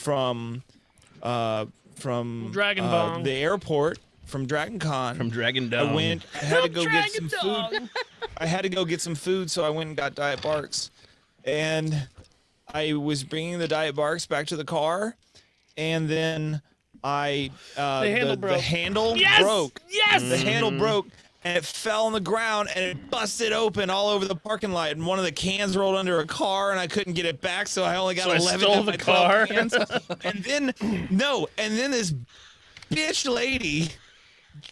from Dragon Bong. the airport, from Dragon Con. From Dragon Dome. I had to go get some food. I had to go get some food, so I went and got Diet Barks. And I was bringing the Diet Barks back to the car, and then the handle broke. Yes! The handle broke, and it fell on the ground, and it busted open all over the parking lot, and one of the cans rolled under a car, and I couldn't get it back, so I only got 11 stole of my the 12 car. cans. And then this bitch lady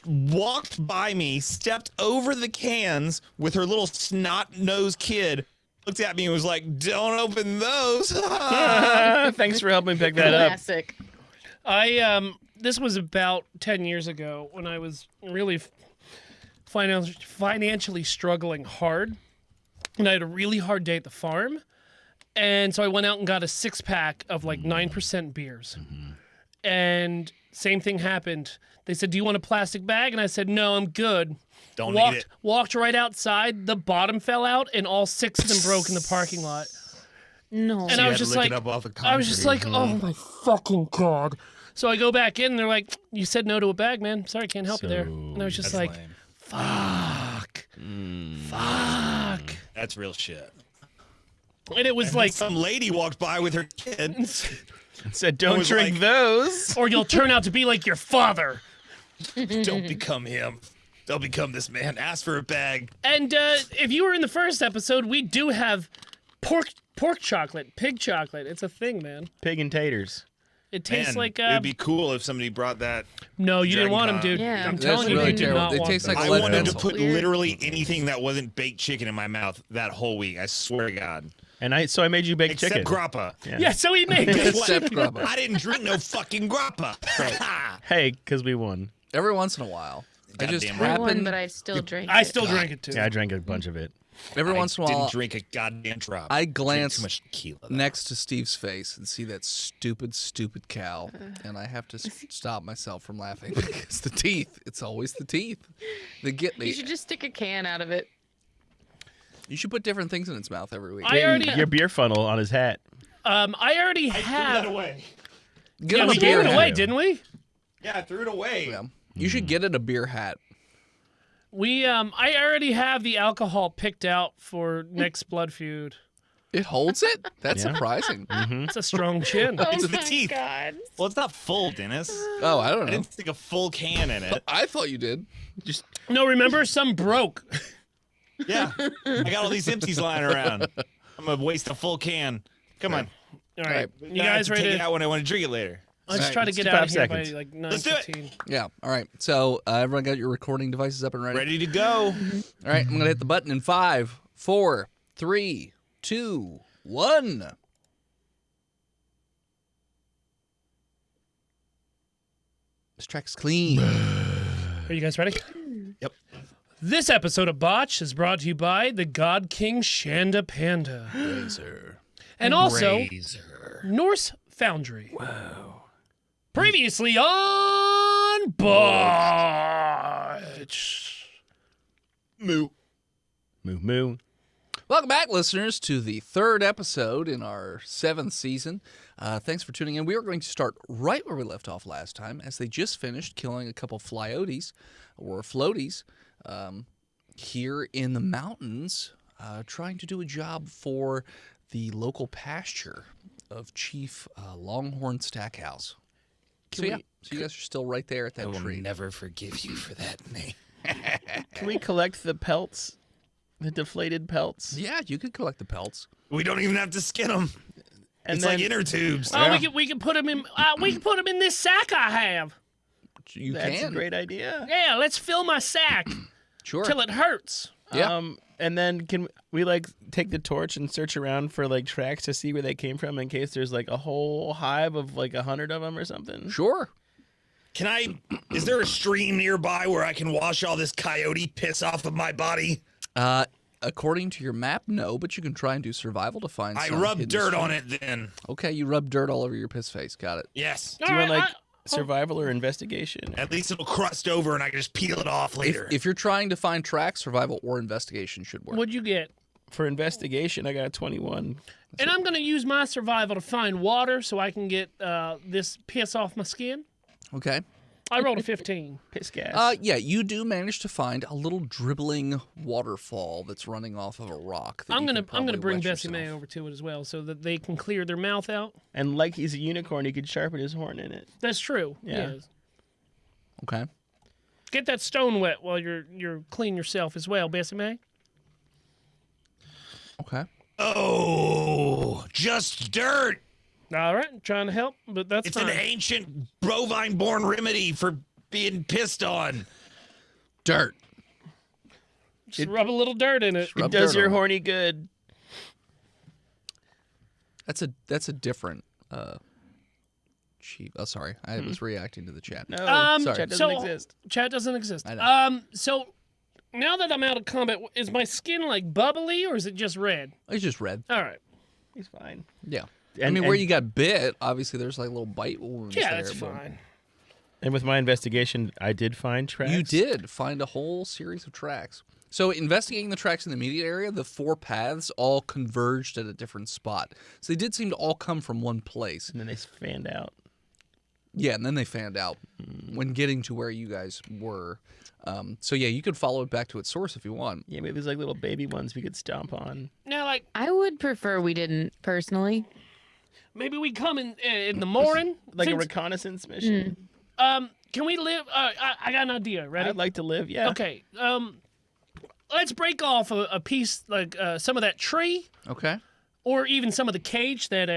walked by me, stepped over the cans with her little snot-nosed kid, looked at me and was like, "Don't open those." Thanks for helping me pick that up. Classic. This was about 10 years ago when I was really financially struggling hard, and I had a really hard day at the farm, and so I went out and got a 6-pack of like 9% beers, and same thing happened. They said, "Do you want a plastic bag?" And I said, "No, I'm good." Don't eat it. Walked right outside. The bottom fell out, and all 6 of them broke in the parking lot. No. And I was just like, oh my fucking God. So I go back in, and they're like, "You said no to a bag, man. Sorry, can't help you there." And I was just like, lame. fuck. Fuck. That's real shit. And it was like, Some lady walked by with her kid. Said, "Don't was drink like- those." or you'll turn out to be like your father. Don't become him. They'll become this man. Ask for a bag. And if you were in the first episode, we do have pork chocolate, pig chocolate. It's a thing, man. Pig and taters. It tastes Man, like it'd be cool if somebody brought that. no, you didn't want them, Dragon dude. Yeah. I'm That's telling you, really you did terrible. not They want taste them. like I lead wanted to pencil. put Weird. literally anything that wasn't baked chicken in my mouth that whole week. I swear to God. And I made you baked Except chicken. grappa. Yeah, so he made Guess it. what? Except grappa. I didn't drink no fucking grappa. Hey, because we won. Every once in a while. I just Goddamn right. I won, happen. but I still drink I it. still drink it too. Yeah, I drank a bunch of it. Every once in a while, didn't drink a goddamn drop. I Drink glance too much tequila. though. next to Steve's face and see that stupid cow, and I have to stop myself from laughing because the teeth. It's always the teeth that get me. You should just stick a can out of it. You should put different things in its mouth every week. I already, Your beer funnel on his hat. I already I threw have. that away. Get Yeah, him we a gave beer it hat. away, didn't we? Yeah, I threw it away. Yeah. You should get it a beer hat. I already have the alcohol picked out for next Blood Feud. It holds it? That's Yeah. surprising. It's a strong chin. Oh It's the my teeth. God. Well, it's not full, Dennis. Oh, I don't I know. didn't stick a full can in it. I thought you did. No, remember, some broke. Yeah. I got all these empties lying around. I'm going to waste a full can. Come on. All right, Right. you guys Take ready it to? out when I want to drink it later. Let's Right, try to let's get do out of 5 here seconds. by like Let's do it. 9:15. Yeah. All right. So everyone got your recording devices up and ready? Ready to go. All right. I'm going to hit the button in 5, 4, 3, 2, 1. This track's clean. Are you guys ready? Yep. This episode of Botched is brought to you by the God King Shanda Panda. Razor. And also Razor. Norse Foundry. Wow. Previously on Botched. Moo. Moo moo. Welcome back, listeners, to the 3rd episode in our 7th season. Thanks for tuning in. We are going to start right where we left off last time, as they just finished killing a couple flyotes, or floaties, here in the mountains, trying to do a job for the local pasture of Chief Longhorn Stackhouse. So you guys are still right there at that I will tree. never forgive you for that name. Can we collect the pelts? The deflated pelts? Yeah, you could collect the pelts. We don't even have to skin them. And It's then, like inner tubes. Oh, we can put him in. We can put him in this sack I have. You that's can. a great idea. Yeah, let's fill my sack Sure. till it hurts. Yeah. And then can we like take the torch and search around for like tracks to see where they came from in case there's like a whole hive of like 100 of them or something? Sure. Is there a stream nearby where I can wash all this coyote piss off of my body? According to your map, no, but you can try and do survival to find I some rub hidden dirt stream. on it then. Okay, you rub dirt all over your piss face. Got it. Yes. Do you want like Alright, survival or investigation? At least it'll crust over and I can just peel it off later. If you're trying to find tracks, survival or investigation should work. What'd you get? For investigation, I got a 21. And I'm going to use my survival to find water so I can get this piss off my skin. Okay. I rolled a 15. Piss gas. Yeah, you do manage to find a little dribbling waterfall that's running off of a rock. That I'm you gonna could probably bring wet Bessie May yourself. over to it as well so that they can clear their mouth out. And like he's a unicorn, he could sharpen his horn in it. That's true. Yeah. Yes. Okay. Get that stone wet while you're clean yourself as well, Bessie May. Okay. Oh, just dirt. All right, trying to help, but that's It's fine. an ancient bovine-born remedy for being pissed on. Dirt. Just rub a little dirt in it. It Rub does dirt your on it. horny good. That's a different chief. Oh, sorry. I was reacting to the chat. No, Sorry. chat doesn't so exist. chat doesn't exist. I know. So now that I'm out of combat, is my skin like bubbly or is it just red? It's just red. All right. He's fine. Yeah. I And- mean, where and- you got bit, obviously there's like little bite wounds Yeah, there. that's but fine. And with my investigation, I did find tracks. You did find a whole series of tracks. So investigating the tracks in the immediate area, the 4 paths all converged at a different spot. So they did seem to all come from one place. And then they fanned out. Yeah, and then they fanned out when getting to where you guys were. So yeah, you could follow it back to its source if you want. Yeah, maybe there's like little baby ones we could stomp on. Now, like I would prefer we didn't personally. maybe we come in the morning. Like a Since- reconnaissance mission. Can we live? I got an idea. Ready? I'd like to live, yeah. Okay. Let's break off a piece like some of that tree, Okay. or even some of the cage that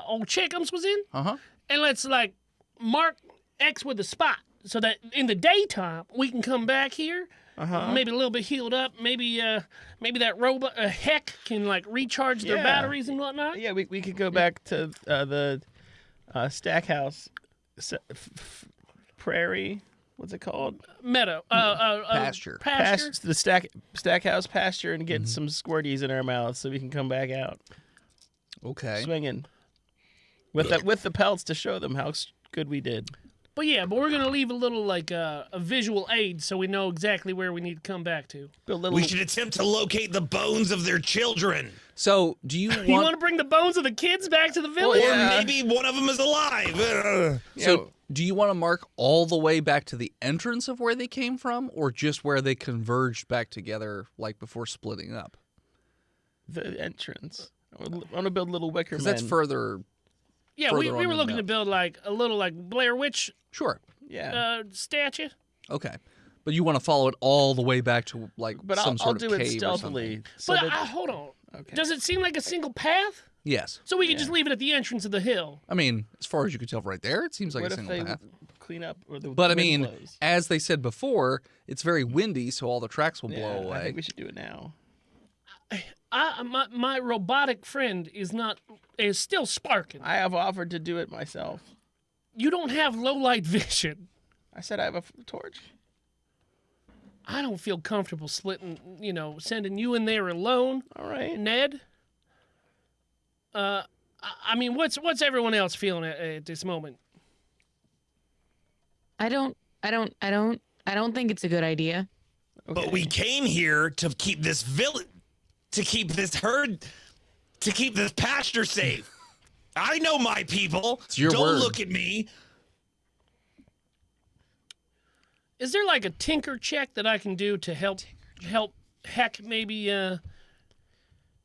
old Chickums was in, Uh-huh. and let's like mark X with a spot, so that in the daytime we can come back here, maybe a little bit healed up. Maybe that robot Heck can like recharge their Yeah. batteries and whatnot. Yeah, we could go back to the Stackhouse Prairie. What's it called? Meadow, Pasture. pasture. The Stackhouse pasture and get some squirties in our mouths so we can come back out Okay. swinging with the pelts to show them how good we did. But we're gonna leave a little like a visual aid so we know exactly where we need to come back to. Build little. We should attempt to locate the bones of their children. So do you You want want to bring the bones of the kids back to the village? Or Yeah. maybe one of them is alive. so do you want to mark all the way back to the entrance of where they came from, or just where they converged back together, like before splitting up? the entrance. I want to build little wicker Because men. that's further. Yeah, further we on were the looking to map. build like a little like Blair Witch Sure. Yeah. statue. Okay. But you want to follow it all the way back to like But some I'll sort do of it cave or stealthily. something. So But that, hold on. okay. Does it seem like a single path? Yes. So we could just leave it at the entrance of the hill. I mean, as far as you could tell right there, it seems like what a if single they path. clean up? Or the But I wind mean, blows? as they said before, it's very windy, so all the tracks will Yeah, blow I away. think we should do it now. My robotic friend is still sparking. I have offered to do it myself. You don't have low light vision. I said I have a torch. I don't feel comfortable sending you in there alone, All right. Ned. I mean, what's everyone else feeling at this moment? I don't think it's a good idea. But we came here to keep this village, to keep this herd, to keep this pasture safe. I know my people. It's your Don't word. look at me. Is there like a tinker check that I can do to help Heck maybe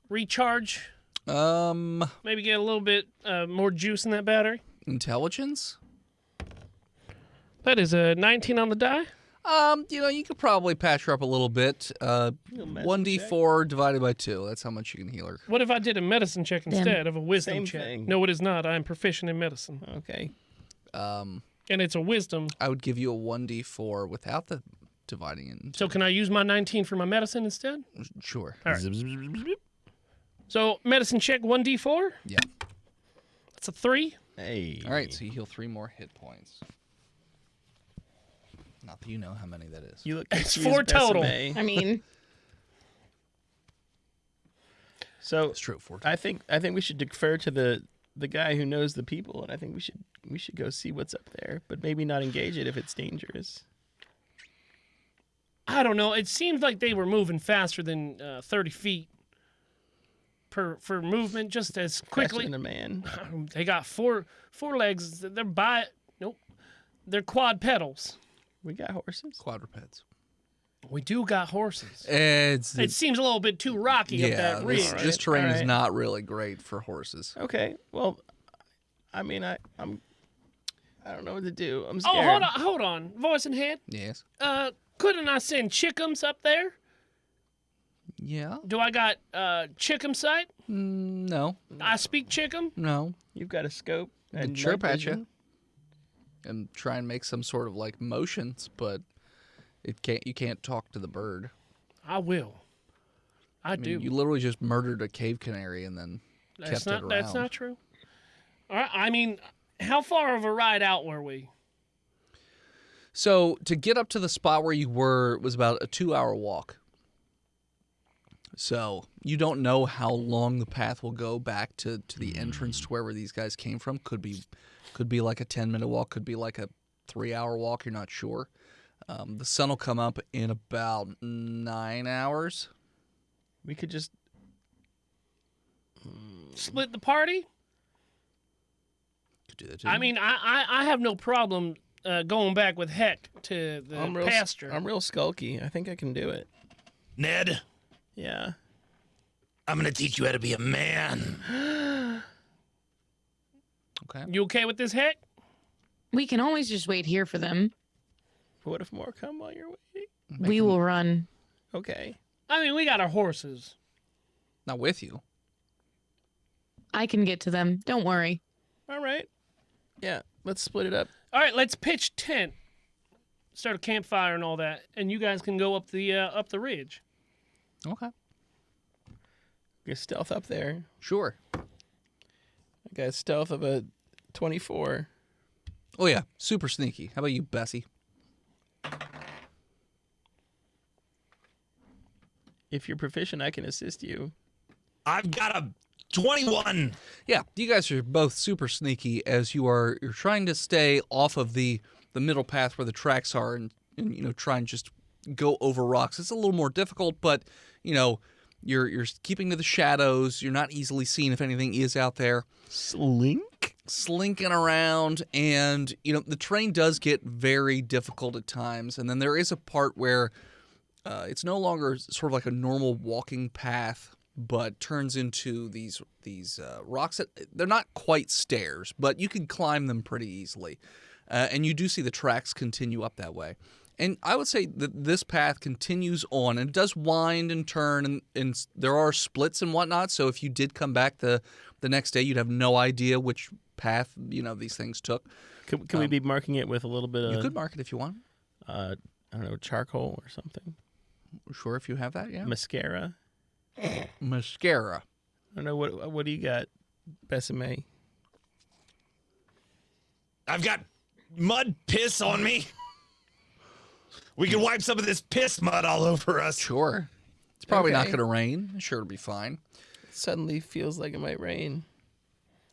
recharge? Maybe Get a little bit more juice in that battery? intelligence? That is a 19 on the die. You could probably patch her up a little bit. medicine 1d4 divided by 2. That's how much you can heal her. What if I did a medicine check instead of a wisdom Same check? thing. No, it is not. I am proficient in medicine. Okay. And it's a wisdom. I would give you a 1d4 without the dividing it. So can I use my 19 for my medicine instead? Sure. All right. So medicine check 1d4. Yeah. That's a 3. Hey. All right, so you heal 3 more hit points. Not that you know how many that is. You look. It's confused, 4 total. Besame. I mean, So It's true. 4. I think we should defer to the guy who knows the people, and I think we should go see what's up there, but maybe not engage it if it's dangerous. I don't know. It seems like they were moving faster than 30 feet. for movement, just as Faster quickly. than a man. They got four legs. They're quadpedals. We got horses. Quadrupeds. We do got horses. It Seems a little bit too rocky up that ridge. this terrain is Alright. not really great for horses. Okay. Well, I mean, I don't know what to do. I'm Oh, scared. hold on. Voice in head. Yes. Couldn't I send Chickums up there? Yeah. Do I got Chickum sight? No. I speak Chickum. No. You've got a scope And and chirp night at you vision? and try and make some sort of like motions, but you can't talk to the bird. I will. I I mean, do. you literally just murdered a cave canary and then kept it around. That's not true. All right. I mean, how far of a ride out were we? So to get up to the spot where you were was about a 2-hour walk. So you don't know how long the path will go back to the entrance to wherever these guys came from. Could be like a 10-minute walk. Could be like a 3-hour walk. You're not sure. The sun will come up in about 9 hours. We could just. Split the party? Could do that too. I mean, I have no problem going back with Heck to the pasture. I'm real skulky. I think I can do it. Ned, Yeah. I'm gonna teach you how to be a man. Okay. You okay with this, Heck? We can always just wait here for them. But what if more come while you're waiting? We will run. Okay. I mean, we got our horses. Not with you. I can get to them. Don't worry. All right. Yeah. Let's split it up. All right, let's pitch tent, start a campfire and all that, and you guys can go up the ridge. Okay. Get stealth up there. Sure. I got a stealth of a 24. Oh yeah, super sneaky. How about you, Bessie? If you're proficient, I can assist you. I've got a 21. Yeah, you guys are both super sneaky as you're trying to stay off of the middle path where the tracks are and try and just go over rocks. It's a little more difficult, but you're keeping to the shadows. You're not easily seen if anything is out there. Slinking around, and the terrain does get very difficult at times. And then there is a part where it's no longer sort of like a normal walking path, but turns into these rocks that they're not quite stairs, but you can climb them pretty easily. And you do see the tracks continue up that way. And I would say that this path continues on, and it does wind and turn, and there are splits and whatnot. So if you did come back the next day, you'd have no idea which path these things took. Can we be marking it with a little bit of, You could mark it if you want. I don't know, charcoal or something? Sure, if you have that, yeah. Mascara? Mascara. I don't know. What do you got, Besame? I've got mud piss on me. We can wipe some of this piss mud all over us. Sure. It's probably not Okay. going to rain. Sure, it'll be fine. It suddenly feels like it might rain.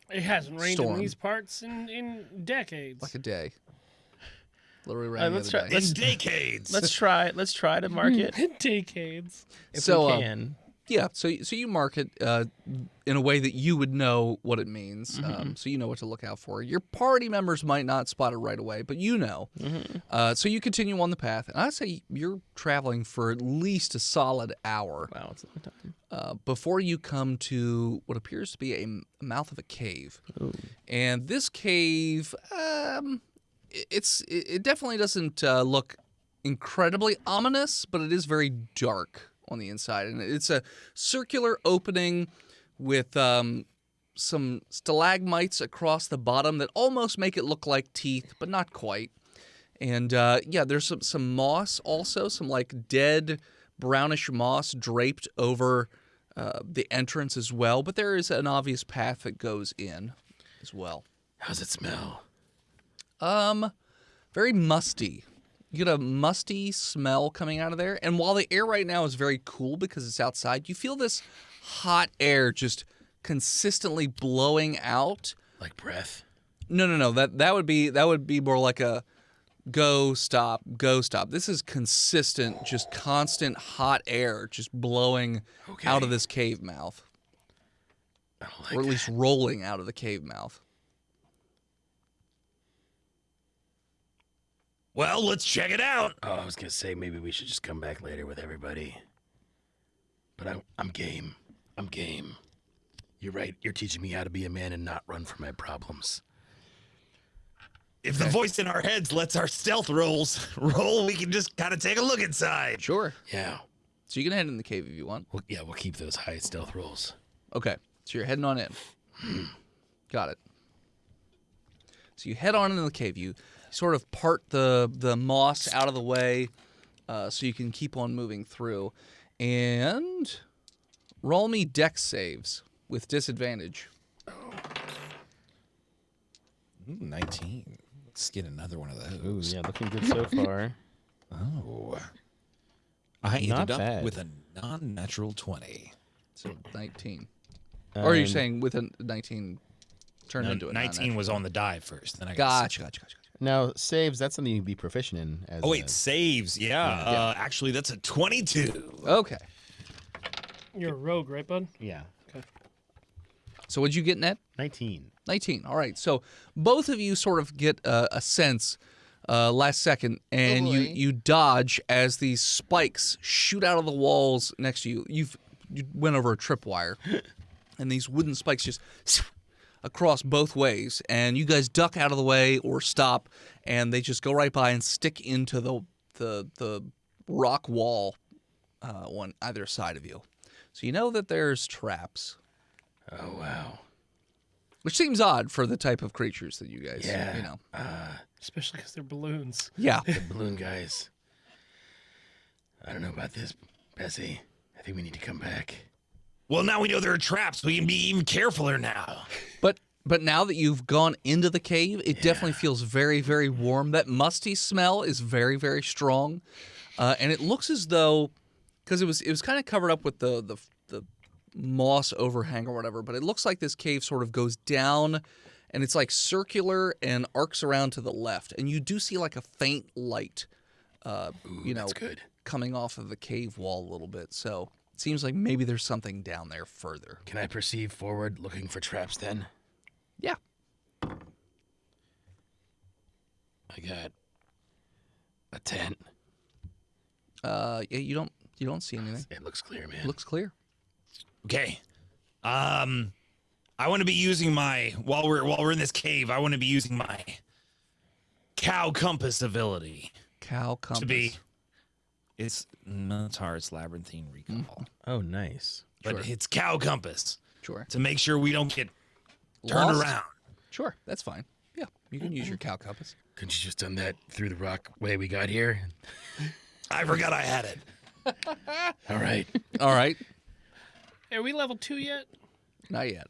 It hasn't rained Storm. in these parts in decades. Like a day. Literally rain the let's other try- day. In decades. Let's try to mark it Decades. if So, we can. Yeah, so you mark it in a way that you would know what it means, so you know what to look out for. Your party members might not spot it right away, but you know. So you continue on the path, and I'd say you're traveling for at least a solid hour Wow, it's a long time. before you come to what appears to be a mouth of a cave. And this cave, it definitely doesn't look incredibly ominous, but it is very dark on the inside, and it's a circular opening with some stalagmites across the bottom that almost make it look like teeth, but not quite. And there's some moss also, some like dead brownish moss draped over the entrance as well. But there is an obvious path that goes in as well. How's it smell? Very musty. You get a musty smell coming out of there. And while the air right now is very cool because it's outside, you feel this hot air just consistently blowing out. Like breath. No. That would be more like a go stop. This is consistent, just constant hot air just blowing out of this cave mouth. or at least rolling out of the cave mouth. Well, let's check it out. Oh, I was gonna say maybe we should just come back later with everybody. But I'm game. I'm game. You're right. You're teaching me how to be a man and not run from my problems. If the voice in our heads lets our stealth rolls roll, we can just kind of take a look inside. Sure. Yeah. So you can head in the cave if you want. Well, yeah, we'll keep those high stealth rolls. Okay. So you're heading on in. Got it. So you head on into the cave. You sort of part the moss out of the way so you can keep on moving through. And roll me dex saves with disadvantage. Ooh, 19. Let's get another one of those. Yeah, looking good so far. Oh. I Not ended up bad. with a non-natural 20. So 19. Or you're And- saying with a 19 turned No, into a 19 was on the die first. Then I Gotcha. got Now, saves, that's something you'd be proficient in. As Oh, wait, a- saves. Yeah. Actually, that's a 22. Okay. You're a rogue, right, bud? Yeah. So what'd you get, Ned? 19. 19. All right. So both of you sort of get a sense last second, and you dodge as these spikes shoot out of the walls next to you. You went over a tripwire, and these wooden spikes just across both ways, and you guys duck out of the way or stop, and they just go right by and stick into the rock wall on either side of you. So you know that there's traps. Oh, wow. Which seems odd for the type of creatures that you guys, Yeah. you know. Especially because they're balloons. Yeah. The balloon guys. I don't know about this, Bessie. I think we need to come back. Well, now we know there are traps. We can be even carefuler now. But now that you've gone into the cave, it definitely feels very, very warm. That musty smell is very, very strong. And it looks as though, because it was kind of covered up with the moss overhang or whatever, but it looks like this cave sort of goes down and it's like circular and arcs around to the left. And you do see like a faint light, That's good. coming off of the cave wall a little bit. So it seems like maybe there's something down there further. Can I proceed forward looking for traps then? Yeah. I got a 10. Yeah, you don't see anything. It looks clear, man. It looks clear. Okay. I want to be using my while we're in this cave. I want to be using my cow compass ability Cow compass. to be. It's Minotaur's labyrinthine recall, Oh, nice. but it's cow compass Sure. to make sure we don't get turned Lost? around. Sure, that's fine. Yeah, you can use your cow compass. Couldn't you just done that through the rock way we got here? I forgot I had it. All right. All right. Are we level 2 yet? Not yet.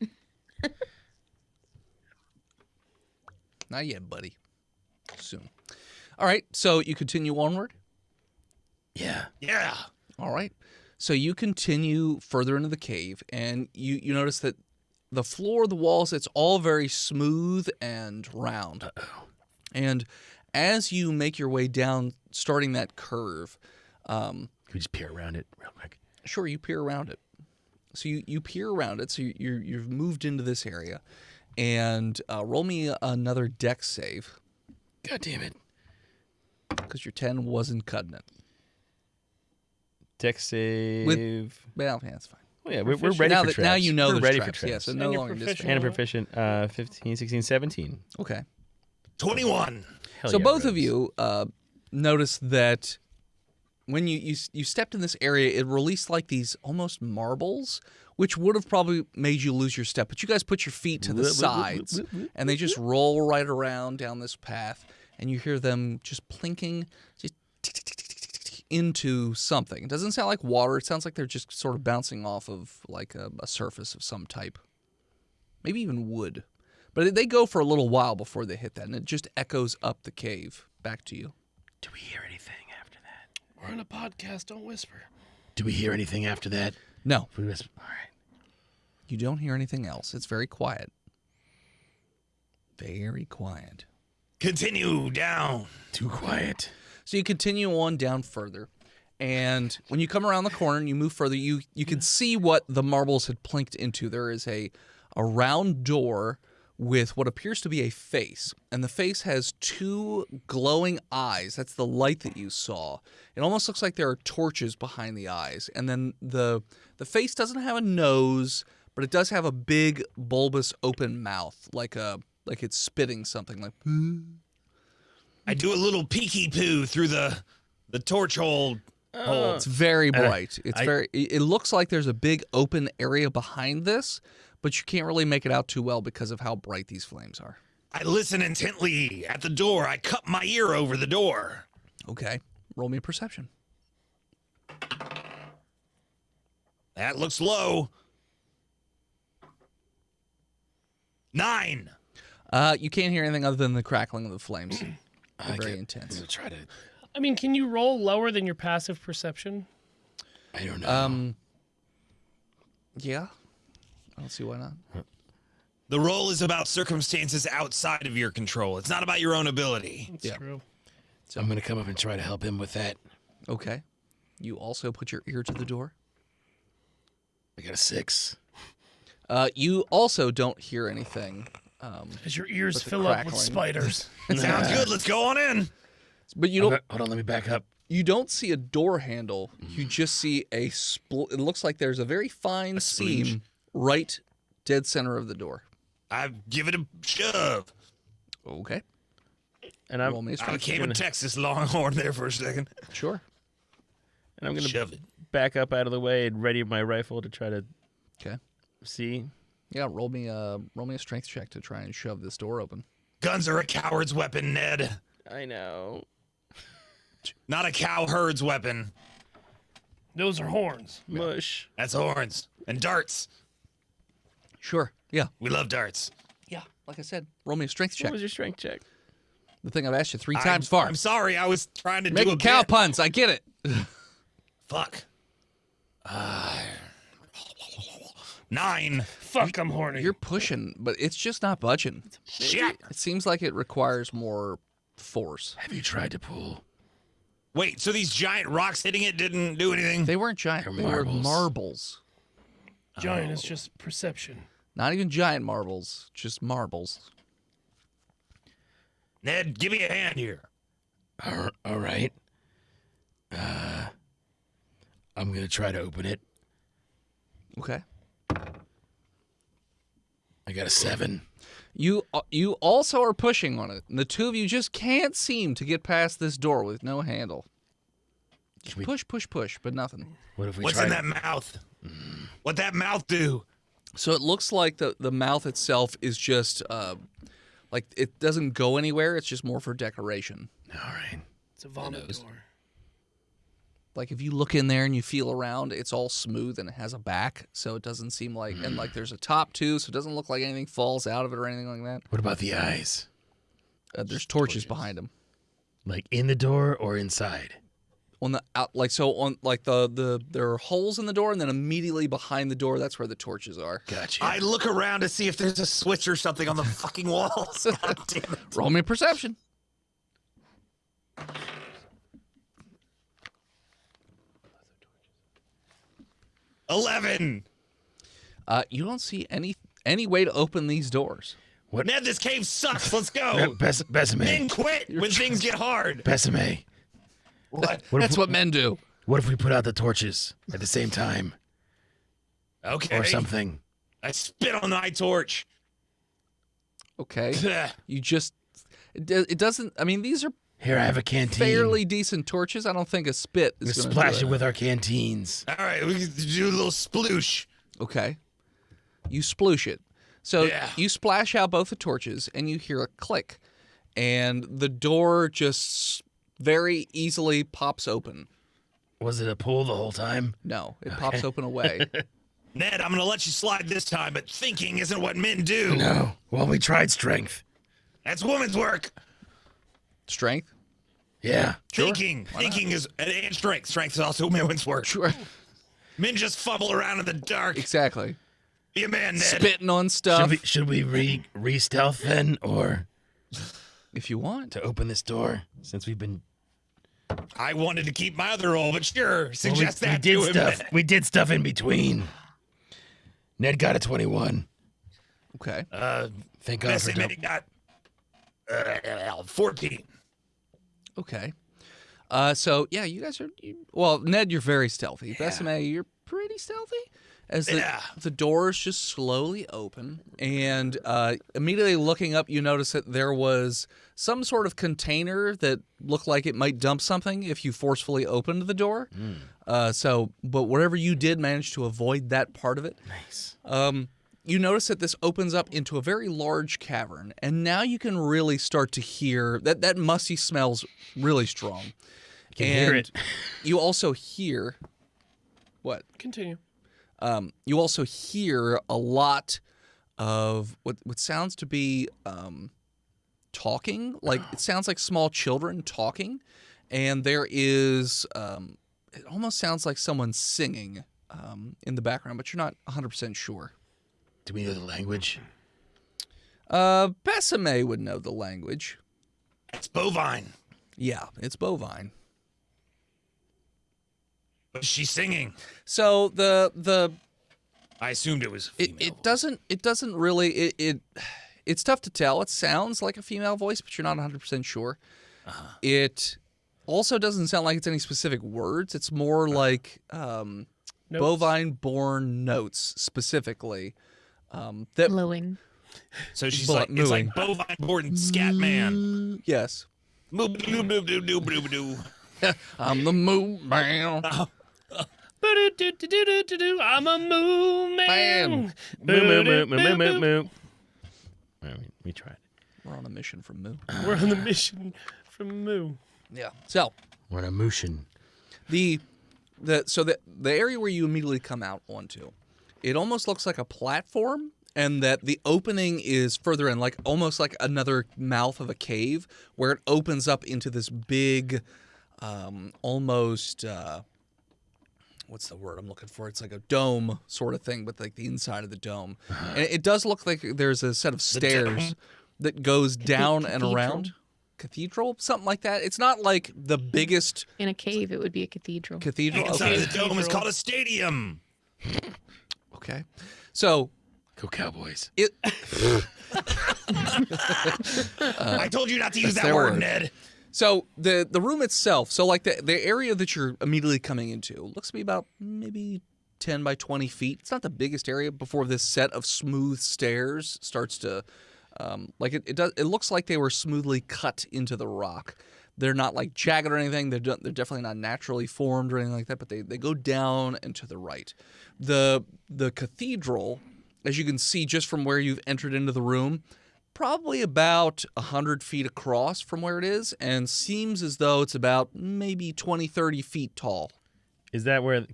Not yet, buddy. Soon. All right, so you continue onward. Yeah. Yeah. All right. So you continue further into the cave, and you notice that the floor, the walls, it's all very smooth and round. Uh-oh. And as you make your way down, starting that curve, Can we just peer around it real quick? sure, you peer around it. So you peer around it. So you've moved into this area, and roll me another dex save God damn it. because your 10 wasn't cutting it. Dex save. Well, yeah, that's fine. Oh, yeah, we're ready now for that traps. now you know we're there's ready traps. for traps. Yeah, so And no you're longer proficient. And a proficient 15, 16, 17. Okay. 21. Hell So yeah, both of Rose. you notice that when you stepped in this area, it released like these almost marbles, which would have probably made you lose your step. But you guys put your feet to the sides, and they just roll right around down this path, and you hear them just plinking just tick, tick, tick, tick, tick, tick, tick, into something. It doesn't sound like water. It sounds like they're just sort of bouncing off of like a surface of some type, maybe even wood. But they go for a little while before they hit that, and it just echoes up the cave back to you. Do we hear anything after that? We're on a podcast. Don't whisper. Do we hear anything after that? No, If we whisper- All right. you don't hear anything else. It's very quiet. Very quiet. Continue down. Too quiet. So you continue on down further, and when you come around the corner and you move further, you can see what the marbles had plinked into. There is a a round door with what appears to be a face, and the face has 2 glowing eyes. That's the light that you saw. It almost looks like there are torches behind the eyes, and then the face doesn't have a nose, but it does have a big bulbous open mouth, like it's spitting something, like. I do a little peeky poo through the torch hole. It's very bright. It looks like there's a big open area behind this, but you can't really make it out too well because of how bright these flames are. I listen intently at the door. I cup my ear over the door. Okay. Roll me a perception. That looks low. 9. You can't hear anything other than the crackling of the flames. They're very I'm intense. gonna try to. I mean, can you roll lower than your passive perception? I don't know. Yeah. I don't see why not. The roll is about circumstances outside of your control. It's not about your own ability. That's Yeah. true. So I'm gonna come up and try to help him with that. Okay. You also put your ear to the door. I got a 6. You also don't hear anything. As your ears With the fill up with crackling. spiders. Sounds good. Let's go on in. But you don't. Hold on, let me back up. You don't see a door handle. You just see a split. It looks like there's a very fine seam right dead center of the door. I give it a shove. Okay. And Roll me a I strength became check. a Texas Longhorn there for a second. Sure. And I'm gonna Shove it. back up out of the way and ready my rifle to try to Okay. see. Yeah. Roll me a strength check to try and shove this door open. Guns are a coward's weapon, Ned. I know. Not a cowherd's weapon. Those are horns. Mush. That's horns. And darts. Sure. Yeah. We love darts. Yeah. Like I said, roll me a strength check. What was your strength check? The thing I've asked you 3 times far. I'm sorry. I was trying to do Making a cow bit. puns. I get it. Fuck. 9. Fuck, I'm horny. You're pushing, but it's just not budging. Shit. It seems like it requires more force. Have you tried to pull? Wait, so these giant rocks hitting it didn't do anything? They weren't giant. They're They were marbles. marbles. Giant is just perception. Not even giant marbles, just marbles. Ned, give me a hand here. All right. I'm gonna try to open it. Okay. I got a 7. You also are pushing on it. And the two of you just can't seem to get past this door with no handle. Just we- push, but nothing. What if we What's try? in that mouth? What'd that mouth do? So it looks like the mouth itself is just like it doesn't go anywhere. It's just more for decoration. All right. It's a vomit door. Like if you look in there and you feel around, it's all smooth and it has a back, so it doesn't seem like and like there's a top too, so it doesn't look like anything falls out of it or anything like that. What about the eyes? There's torches behind them. Like in the door or inside? On the out, like so on like the there are holes in the door and then immediately behind the door, that's where the torches are. Gotcha. I look around to see if there's a switch or something on the fucking walls. God damn it. Roll me a perception. 11. You don't see any way to open these doors. Ned, this cave sucks. Let's go. Besame. Men quit when things get hard. Besame. What? That's what men do. What if we put out the torches at the same time Okay. or something? I spit on my torch. Okay. You just it doesn't. I mean, these are Here, I have a canteen. fairly decent torches. I don't think a spit We is going to splash do it with our canteens. All right, we can do a little sploosh. Okay. You sploosh it. So Yeah. you splash out both the torches and you hear a click. And the door just very easily pops open. Was it a pull the whole time? No, it pops open away. Ned, I'm going to let you slide this time, but thinking isn't what men do. No. Well, we tried strength. That's woman's work. Strength? Yeah. Thinking is and strength. Strength is also women's work. Sure. Men just fumble around in the dark. Exactly. Be a man, Ned. Spitting on stuff. Should we re-stealth then, or If you want. to open this door since we've been? I wanted to keep my other role, but sure, Well, suggest we that did to him. stuff. Ned. We did stuff in between. Ned got a 21. Okay. Thank God for Besame got 14. Okay. So yeah, you guys are. Well, Ned, you're very stealthy. Besame, you're pretty stealthy. As the doors just slowly open, and immediately looking up, you notice that there was some sort of container that looked like it might dump something if you forcefully opened the door. But whatever you did, managed to avoid that part of it. Nice. You notice that this opens up into a very large cavern, and now you can really start to hear that musty smell's really strong. Can hear it. You also hear what? Continue. You also hear a lot of what sounds to be talking. Like it sounds like small children talking, and there is it almost sounds like someone singing in the background, but you're not 100% sure. Do we know the language? Besame would know the language. It's bovine. Yeah, it's bovine. But she's singing. So the I assumed it was female. it doesn't really it's tough to tell. It sounds like a female voice, but you're not 100% sure. It also doesn't sound like it's any specific words. It's more like bovine-born notes specifically. That Blowing. So she's But like, it's like mooing. bovine born scat man. yes, Moo doo doo doo doo doo doo. I'm the moo man. I'm a moo man. Moo. We tried. We're on a mission from Moo. We're on the mission from Moo. Yeah. So We're on a motion. the area where you immediately come out onto, it almost looks like a platform, and that the opening is further in, like almost like another mouth of a cave, where it opens up into this big, almost what's the word I'm looking for? It's like a dome sort of thing, but like the inside of the dome, and it does look like there's a set of stairs that goes down and around. Cathedral, something like that. It's not like the biggest In a cave, it would be a cathedral. cathedral. Inside Okay. of the dome is called a stadium. Okay. So Go Cowboys. it I told you not to use that their word, word. Ned. So the room itself, so like the area that you're immediately coming into looks to be about maybe 10 by 20 feet. It's not the biggest area before this set of smooth stairs starts to it looks like they were smoothly cut into the rock. They're not like jagged or anything. They're definitely not naturally formed or anything like that, but they go down and to the right. The cathedral, as you can see just from where you've entered into the room, probably about 100 feet across from where it is, and seems as though it's about maybe 20, 30 feet tall. Is that where?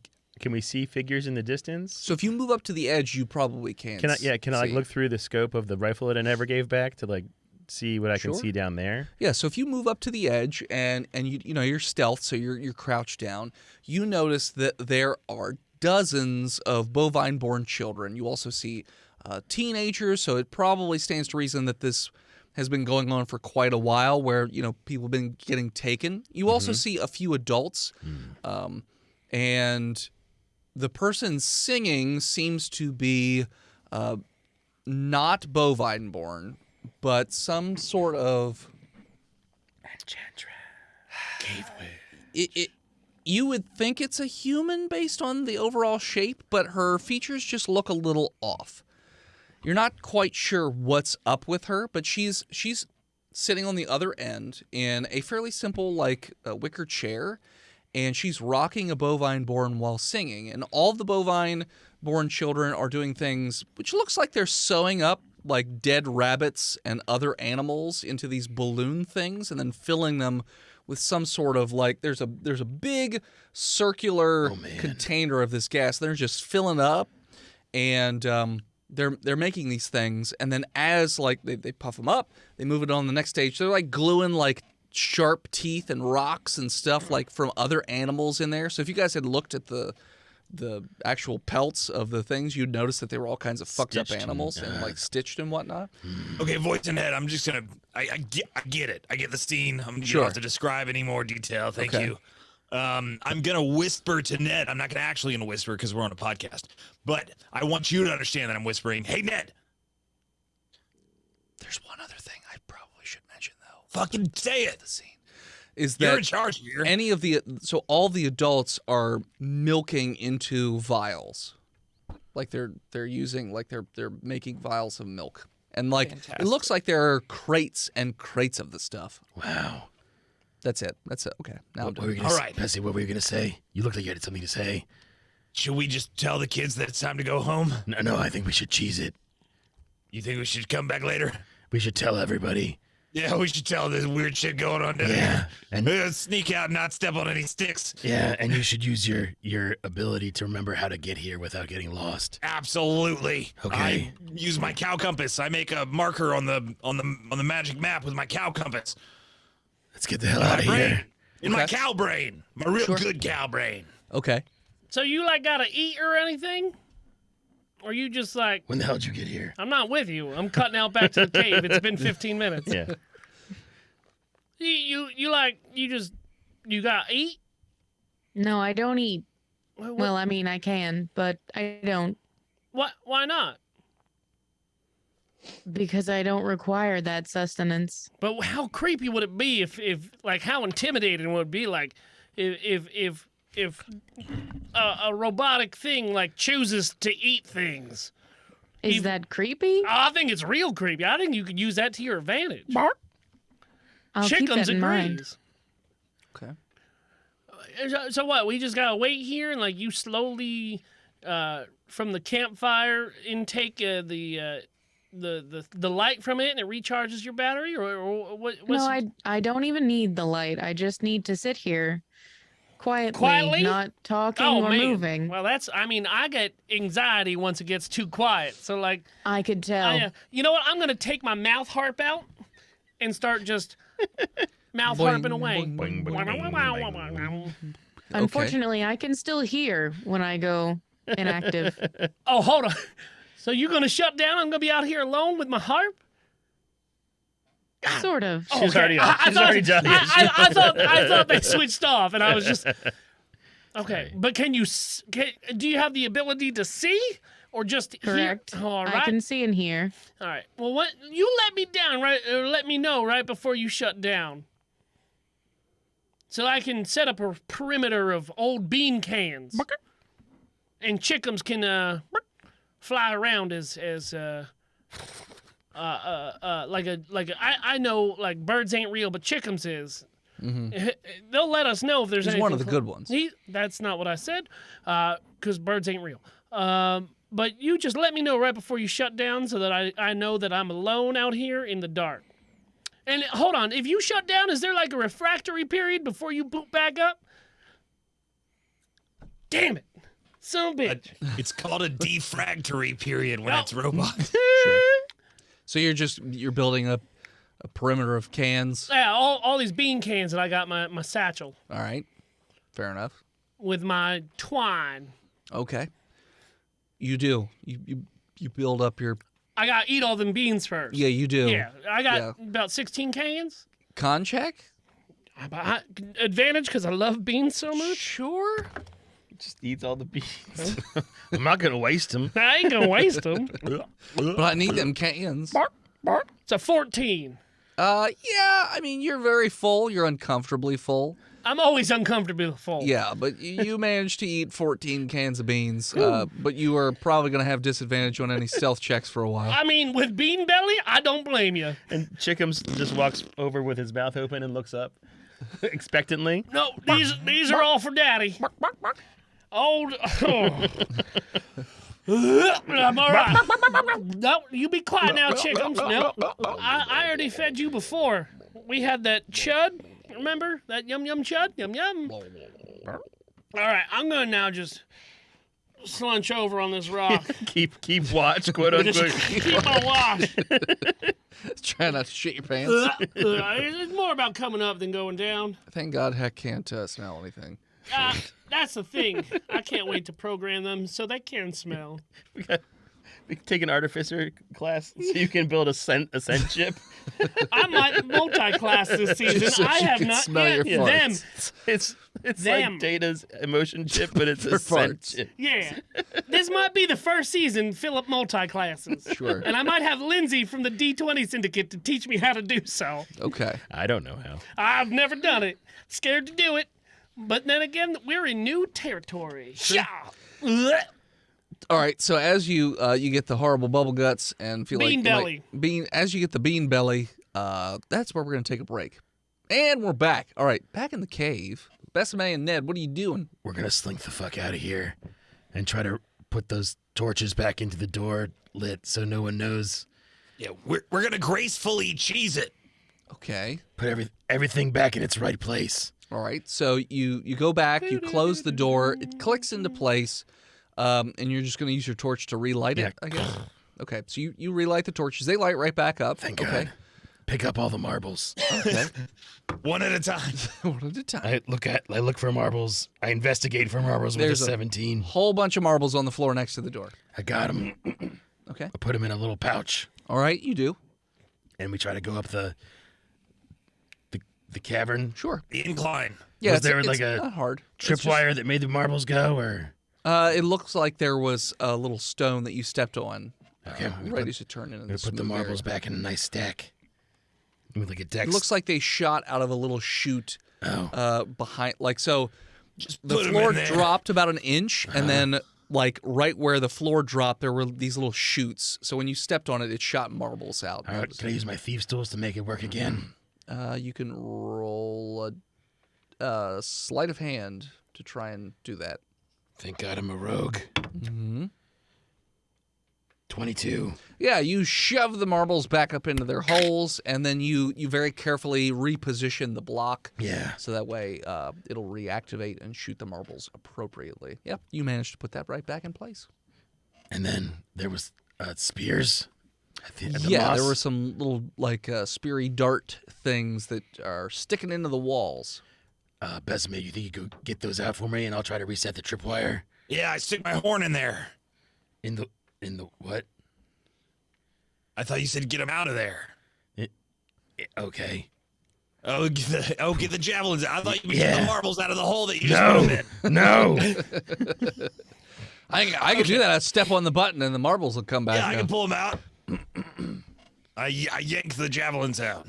Can we see figures in the distance? So if you move up to the edge, you probably can. Can I like see. look through the scope of the rifle that I never gave back to like see what I can Sure. see down there? Yeah, so if you move up to the edge and you're stealth, so you're crouched down, you notice that there are dozens of bovine-born children. You also see teenagers, so it probably stands to reason that this has been going on for quite a while, where people have been getting taken. You also see a few adults, and the person singing seems to be not bovine-born, but some sort of Enchantress. You would think it's a human based on the overall shape, but her features just look a little off. You're not quite sure what's up with her, but she's sitting on the other end in a fairly simple wicker chair, and she's rocking a bovine-born while singing. And all the bovine-born children are doing things which looks like they're sewing up like dead rabbits and other animals into these balloon things, and then filling them with some sort of there's a big circular container of this gas. They're just filling up, and they're making these things, and then as they puff them up, they move it on the next stage. They're like gluing like sharp teeth and rocks and stuff like from other animals in there. So if you guys had looked at the actual pelts of the things, you'd notice that they were all kinds of fucked up Stitched animals and, and like stitched and whatnot. Okay, voice and head. I'm just gonna. I get it. I get the scene. You Sure. don't have to describe any more detail. Thank Okay. you. I'm gonna whisper to Ned. I'm not gonna whisper because we're on a podcast. But I want you to understand that I'm whispering. Hey, Ned. Fucking say it. Is You're that in charge here. so all the adults are milking into vials, like they're making vials of milk, and like it looks like there are crates and crates of the stuff. Wow. That's it. Okay, now I'm What were you done. gonna All say? right. Bessie, what were you going to say? You looked like you had something to say. Should we just tell the kids that it's time to go home? No, I think we should cheese it. You think we should come back later? We should tell everybody. Yeah, we should tell this weird shit going on down Yeah, here. and Sneak out and not step on any sticks. yeah, and you should use your ability to remember how to get here without getting lost. Absolutely. Okay. I use my cow compass. I make a marker on the magic map with my cow compass. Let's get the hell out of brain. here. In my Okay. cow brain. My real good cow brain. Okay. So you like gotta eat or anything? Or you just like, When the hell did you get here? I'm not with you. I'm cutting out back to the cave. It's been 15 minutes. Yeah. You gotta eat? No, I don't eat. What, Well, I mean, I can, but I don't why not? because I don't require that sustenance. But how creepy would it be if like how intimidating would it be like if a robotic thing like chooses to eat things? Is that creepy? I think it's real creepy. I think you could use that to your advantage. I'll keep Chickums that in mind. agrees. Okay. So what? We just gotta wait here and like you slowly from the campfire intake the light from it and it recharges your battery or what? No, I don't even need the light. I just need to sit here quietly, Quietly? not talking Oh or man. moving. Well, I get anxiety once it gets too quiet. So like, I could tell. you know what? I'm gonna take my mouth harp out and start just mouth Boing, harping away. boing, boing, boing, Unfortunately, I can still hear when I go inactive. Oh, hold on. So you're gonna shut down? I'm gonna be out here alone with my harp? Sort of. Oh, She's already off. She's already done. I thought they switched off, and I was just okay. But do you have the ability to see or just Correct. hear? All right. I can see and hear. All right. Well, what you let me down right? Or let me know right before you shut down, so I can set up a perimeter of old bean cans, and chickums can fly around as I know like birds ain't real, but chickums is. They'll let us know if there's He's anything. one of the good ones. That's not what I said, because birds ain't real. But you just let me know right before you shut down so that I know that I'm alone out here in the dark. And hold on, if you shut down, is there like a refractory period before you boot back up? Damn it. Son of a bitch. It's called a defractory period when it's robots. So you're building a perimeter of cans. Yeah, all these bean cans that I got my satchel All right. Fair enough. with my twine. Okay. You do. You build up your I gotta eat all them beans first. Yeah, you do. Yeah, I got Yeah. about 16 cans. Con check? Advantage because I love beans so much. Sure. Just eats all the beans. I'm not gonna waste them. I ain't gonna waste them. But I need them cans. It's a 14. Yeah, I mean, you're very full. You're uncomfortably full. I'm always uncomfortably full. Yeah, but you managed to eat 14 cans of beans. But you are probably going to have disadvantage on any stealth checks for a while. I mean, with bean belly, I don't blame you. And Chickums just walks over with his mouth open and looks up expectantly. No, these are all for daddy. Oh. I'm all right. No, you be quiet now, chickens. No, I already fed you before. We had that chud. Remember that yum chud? Yum yum. All right, I'm gonna now just slunch over on this rock. keep watch, quote unquote. Keep my wash. Try not to shit your pants. It's more about coming up than going down. Thank God Heck can't smell anything. That's the thing. I can't wait to program them so they can smell. We can take an artificer class so you can build a scent chip. I might multi-class this season. Just so I she have can not smell yet. your Them. farts. It's It's Them. like Data's emotion chip, but it's a For scent farts. chip. Yeah. This might be the first season Philip multi-classes. Sure. And I might have Lindsay from the D20 Syndicate to teach me how to do so. Okay. I don't know how. I've never done it. Scared to do it. But then again, we're in new territory. Yeah. All right. So as you you get the horrible bubble guts and feel Bean like belly. as you get the bean belly, that's where we're gonna take a break. And we're back. All right, back in the cave. Besame and Ned, what are you doing? We're gonna slink the fuck out of here and try to put those torches back into the door lit so no one knows. Yeah, we're gonna gracefully cheese it. Okay. Put everything back in its right place. All right. So you go back, you close the door, it clicks into place, and you're just gonna use your torch to relight it, I guess. Okay. So you relight the torches. They light right back up. Thank okay. God. Pick up all the marbles. Okay. One at a time. One at a time. I look for marbles. I investigate for marbles with There's a a 17. Whole bunch of marbles on the floor next to the door. I got them. Okay. I put them in a little pouch, All right, you do. and we try to go up the cavern. Sure. The incline. Yeah, Was it's, there it's like a not hard. Tripwire that made the marbles go, or It looks like there was a little stone that you stepped on. Okay, we Ready put- to turn into we the put the marbles back in a nice stack. With like a dex. It looks like they shot out of a little chute behind, like so. The put 'em floor in there. dropped about an inch, and then like right where the floor dropped, there were these little chutes. So when you stepped on it, it shot marbles out. All right, can I use my thieves' tools to make it work again? You can roll a sleight of hand to try and do that. Thank God I'm a rogue. 22. Yeah, you shove the marbles back up into their holes, and then you very carefully reposition the block. Yeah. So that way it'll reactivate and shoot the marbles appropriately. Yep, you managed to put that right back in place. And then there was spears. At the Yeah, moss. there were some little like speary dart things that are sticking into the walls. Besame, you think you could get those out for me, and I'll try to reset the tripwire? Yeah, I stick my horn in there. In the what? I thought you said get him out of there. Okay. Oh, get the javelins out. I thought you meant get Yeah. the marbles out of the hole that you just put them in. No. I could do that. I step on the button and the marbles will come back. Yeah, I now. can pull them out. I yank the javelins out.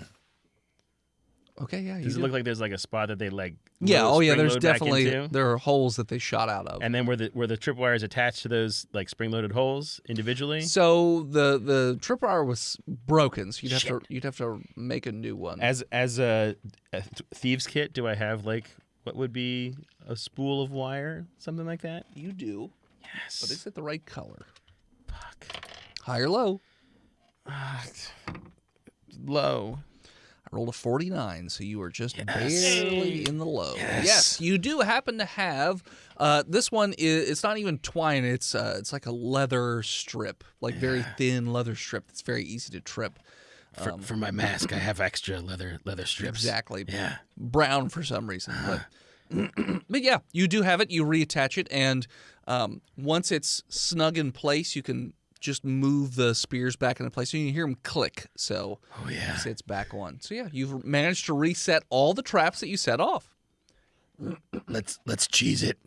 Okay, yeah. You Does it do. look like there's like a spot that they like? Yeah. load- Oh, yeah. spring There's load back definitely into? there are holes that they shot out of. And then where the tripwire is attached to those like spring-loaded holes individually. So the tripwire was broken, so you'd have to make a new one. As a thieves kit, do I have like what would be a spool of wire, something like that? You do, Yes. but is it the right color? Fuck. High or low? Low. I rolled a 49, so you are just barely in the low. Yes. You do happen to have this one. It's not even twine. It's like a leather strip, like very thin leather strip that's very easy to trip. For my mask, I have extra leather strips. Exactly. Yeah. Brown for some reason, but yeah, you do have it. You reattach it, and once it's snug in place, you can just move the spears back into place. So you can hear them click. So Oh yeah. it's back on. So yeah, you've managed to reset all the traps that you set off. Let's cheese it.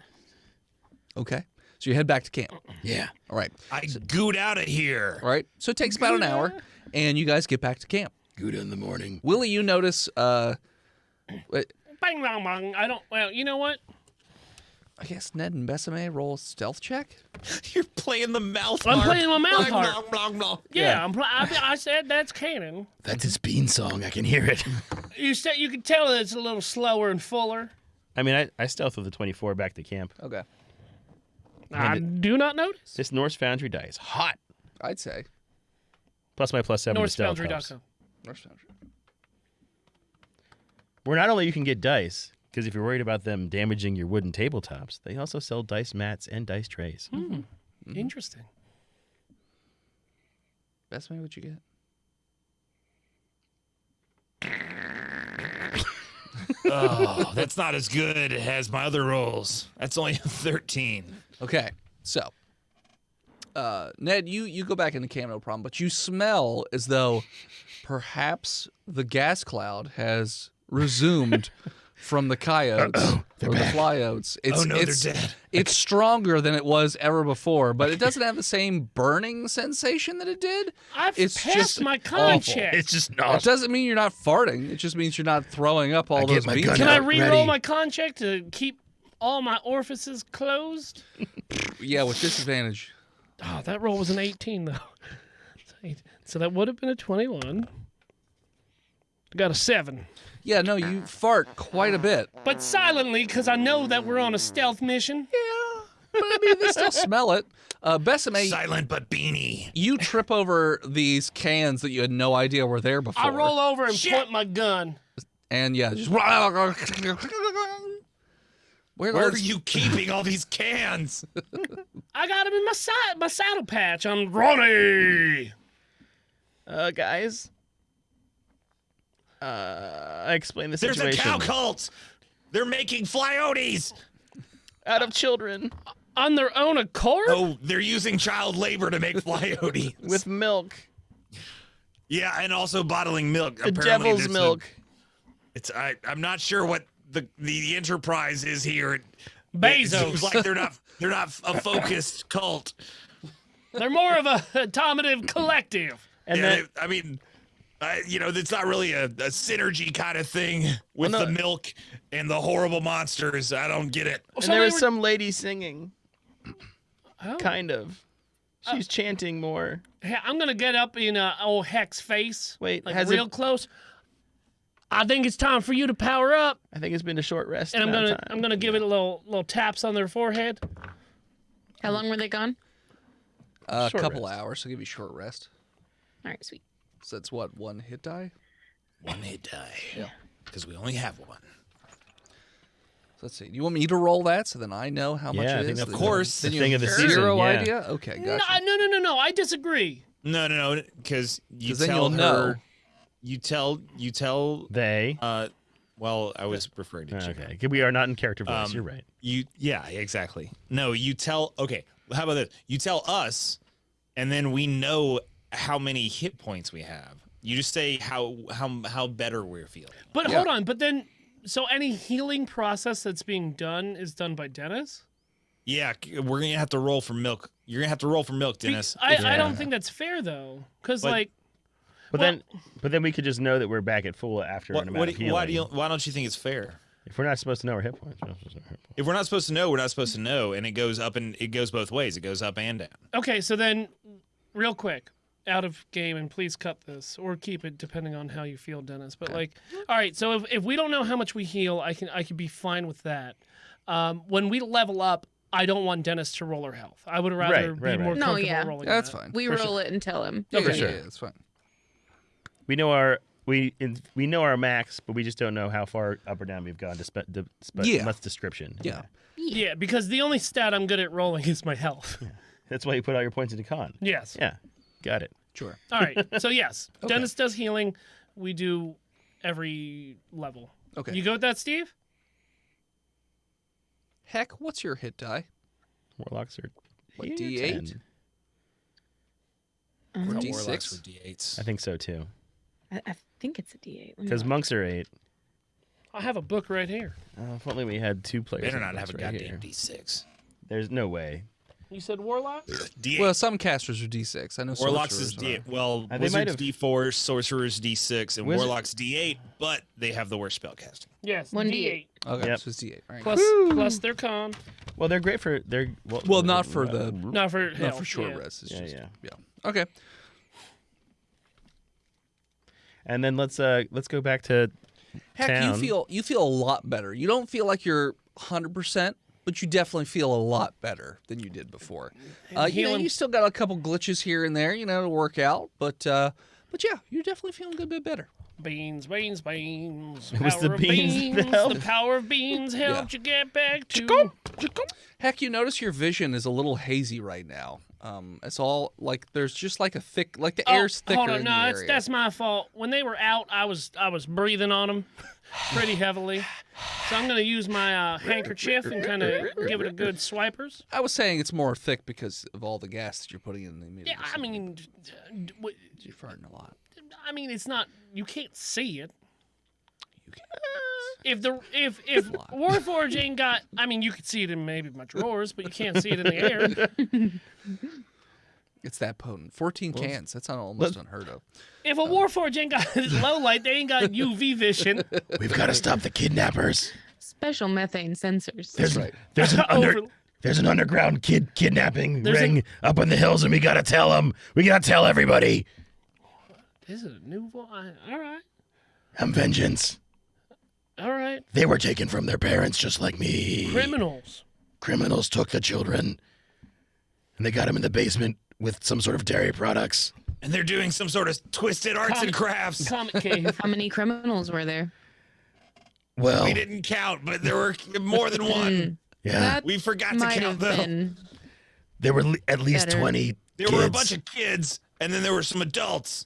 Okay. So you head back to camp. Yeah. All right. I goot out of here. All right. So it takes about an hour, and you guys get back to camp. Good in the morning. Willie, you notice. Bang, bang, bang. I don't. Well, you know what? I guess Ned and Besame roll a stealth check. You're playing the mouth I'm harp. playing my mouth Blah, harp. blah, blah, blah. Yeah, I said that's canon. That's his bean song. I can hear it. You said you could tell that it's a little slower and fuller. I mean, I stealth with the 24 back to camp. Okay. I do not notice. This Norse Foundry die is hot. I'd say. Plus my +7 to stealth helps. NorseFoundry.com. Norse Foundry. Where not only you can get dice, because if you're worried about them damaging your wooden tabletops, they also sell dice mats and dice trays. Interesting. Besame, what you get? Oh, that's not as good as my other rolls. That's only a 13. Okay, so Ned, you go back into camp, no problem, but you smell as though perhaps the gas cloud has resumed from the coyotes or the flyotes. They're dead. It's stronger than it was ever before, but it doesn't have the same burning sensation that it did. I've passed my con awful. check. It's just It not. doesn't mean you're not farting. It just means you're not throwing up all I get those my beans. gun Can I out re-roll ready. my con check to keep all my orifices closed? Yeah, with disadvantage. Oh, that roll was an 18, though. So that would have been a 21. Got a 7. Yeah, no, you fart quite a bit. But silently, because I know that we're on a stealth mission. Yeah, but I mean, they still smell it. Besame, Silent but beanie. you trip over these cans that you had no idea were there before. I roll over and point my gun. And yeah, just Where are you keeping all these cans? I got him in my saddle patch. I'm Ronnie. Guys. I explained the There's a situation. cow cult. They're making flyotes. Out of children On their own accord? Oh, they're using child labor to make flyotes. with milk. Yeah, and also bottling milk. The devil's milk. I'm not sure what the enterprise is here. It Bezos. seems like they're not a focused cult. They're more of a automative collective. And Yeah, then I mean, it's not really a synergy kind of thing with Well, no. the milk and the horrible monsters. I don't get it. and So there they was were- some lady singing. Oh. Kind of. She's chanting more. Hey, I'm gonna get up in old Heck's face. Wait, like has real it- close. I think it's time for you to power up, I think it's been a short rest. and amount of time. I'm gonna give it a little taps on their forehead. How long were they gone? A Short couple rest. hours, so give you short rest. All right, sweet. So that's what, 1 hit die? One hit die. Yeah. Because we only have one. So let's see. Do you want me to roll that so then I know how much Yeah, I it think is? of course. Then The you thing have of the season, zero yeah. idea? Okay, gotcha. No. I disagree. No. Because you 'Cause then tell you'll her. know. You tell. They. Well, I was referring to Chico. Okay. We are not in character voice. You're right. Yeah, exactly. No, you tell. Okay, how about this? You tell us, and then we know how many hit points we have. You just say how better we're feeling. But Yeah. hold on. But then, so any healing process that's being done is done by Dennis? Yeah, we're gonna have to roll for milk. You're gonna have to roll for milk, Dennis. I don't think that's fair though, because But- like But Well- then we could just know that we're back at full after an amount of healing. why don't you think it's fair? If we're not supposed to know our hit points, we're not supposed to know our hit points. If we're not supposed to know, we're not supposed to know, and it goes up and it goes both ways. It goes up and down. okay, so then real quick, out of game, and please cut this or keep it depending on how you feel, Dennis. But like, all right, so if we don't know how much we heal, I can be fine with that. When we level up, I don't want Dennis to roll her health. I would rather Right, be right. more No, comfortable yeah. rolling. Yeah, that's that. fine. We roll it and tell him. Yeah, for yeah, sure. yeah, that's fine. We know our max, but we just don't know how far up or down we've gone. Yeah. Much description. Yeah. Yeah, because the only stat I'm good at rolling is my health. That's why you put all your points into con. Yes. Yeah. Got it. Sure. All right. So yes, Dennis does healing. We do every level. Okay. You go with that, Steve? Heck, what's your hit die? Warlocks are What, 8 or D8? 10? Or Warlocks D6? were D8s. I think so too. I think it's a D8. Let me Because look. monks are 8. I have a book right here. If only we had 2 players. Better in not monks have a right goddamn here. D6. There's no way. You said warlock? D8. Well, some casters are D6. I know Warlocks sorcerers is are. D8. Well, they might Wizards have- D4, Sorcerers D6, and Wizard- Warlocks D8, but they have the worst spellcasting. Yes. 1d8. Okay, Yep. so it's D8. All right. Plus their con. Well, they're great for Well, not for the- Not for Not health, for short yeah. rest. It's Yeah, just, yeah. Okay. And then let's go back to Heck, town. you feel a lot better. You don't feel like you're 100%, but you definitely feel a lot better than you did before. healing- You still got a couple glitches here and there, to work out, but yeah, you're definitely feeling a good bit better. Beans. It was the Power of beans that helped. The power of beans helped you get back to. Heck, you notice your vision is a little hazy right now. It's all like there's just like a thick, like the air's thicker hold on, in no, the that's, area. that's my fault. When they were out, I was breathing on them pretty heavily. So I'm gonna use my handkerchief and kind of give it a good swipers. I was saying it's more thick because of all the gas that you're putting in the immediate. Yeah, I mean, you're farting a lot. it's not. You can't see it. You can. if Warforge ain't got, I mean, you could see it in maybe my drawers, but you can't see it in the air. It's that potent. 14 cans. That's almost unheard of. If a Warforge ain't got low light, they ain't got UV vision. We've got to stop the kidnappers. Special methane sensors. There's an underground kidnapping There's ring up in the hills, and we gotta tell them. We gotta tell everybody. Is it a new voice? All right. I'm vengeance. All right. They were taken from their parents just like me. Criminals. Criminals took the children, and they got them in the basement with some sort of dairy products. And they're doing some sort of twisted arts and crafts. Comic cave. How many criminals were there? Well, We didn't count, but there were more than one. yeah, That We forgot to might count have though. been. there were at least better. 20 There kids. were a bunch of kids, and then there were some adults.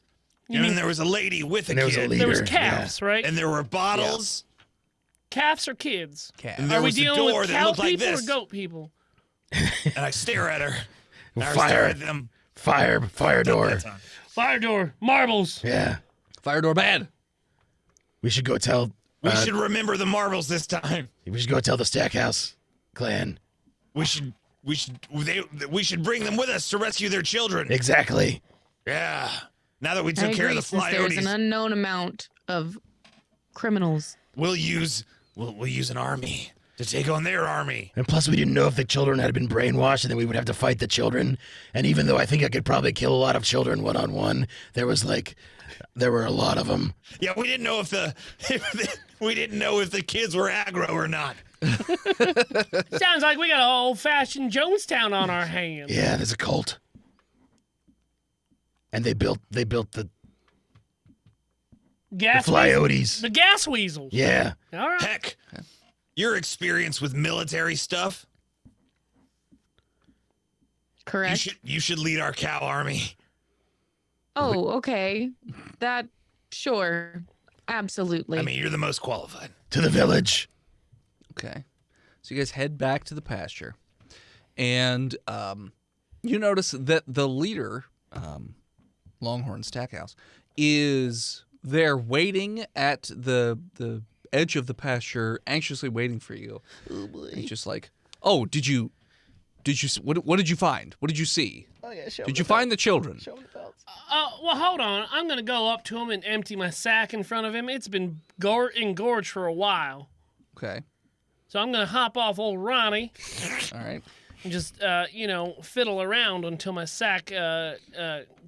And then there was a lady with a And there was a kid. leader. There was yeah. calves, right? And there were bottles. Calves or kids? Cat. And there Are we was a dealing door with that cow looked like people this. or goat people? And I stare at her. And I Fire. stare at them. Fire door. Fire door, marbles. Yeah, Fire door bad. we should go tell. We should remember the marbles this time. We should go tell the Stackhouse clan. We should bring them with us to rescue their children. Exactly. Yeah. Now that we I took care of agree, the since there's an flyotes, unknown amount of criminals. we'll use an army to take on their army. And plus, we didn't know if the children had been brainwashed, and then we would have to fight the children. And even though I think I could probably kill a lot of children one-on-one, there were a lot of them. Yeah, we didn't know if the kids were aggro or not. Sounds like we got an old-fashioned Jonestown on our hands. Yeah, there's a cult. And they built the Gas flyotes. The gas weasels. Yeah. All right. Heck, your experience with military stuff, Correct. you should lead our cow army. Oh, okay. That, sure. Absolutely. I mean, you're the most qualified. To the village. Okay. So you guys head back to the pasture. And you notice that the leader, Longhorn Stackhouse, is there waiting at the edge of the pasture, anxiously waiting for you. Oh boy. He's just like, "Oh, did you what did you find? What did you see? Oh yeah, show Did you find the children?" Show me the belts. Well, hold on. I'm going to go up to him and empty my sack in front of him. It's been engorged for a while. Okay. So I'm going to hop off old Ronnie All right. and just, fiddle around until my sack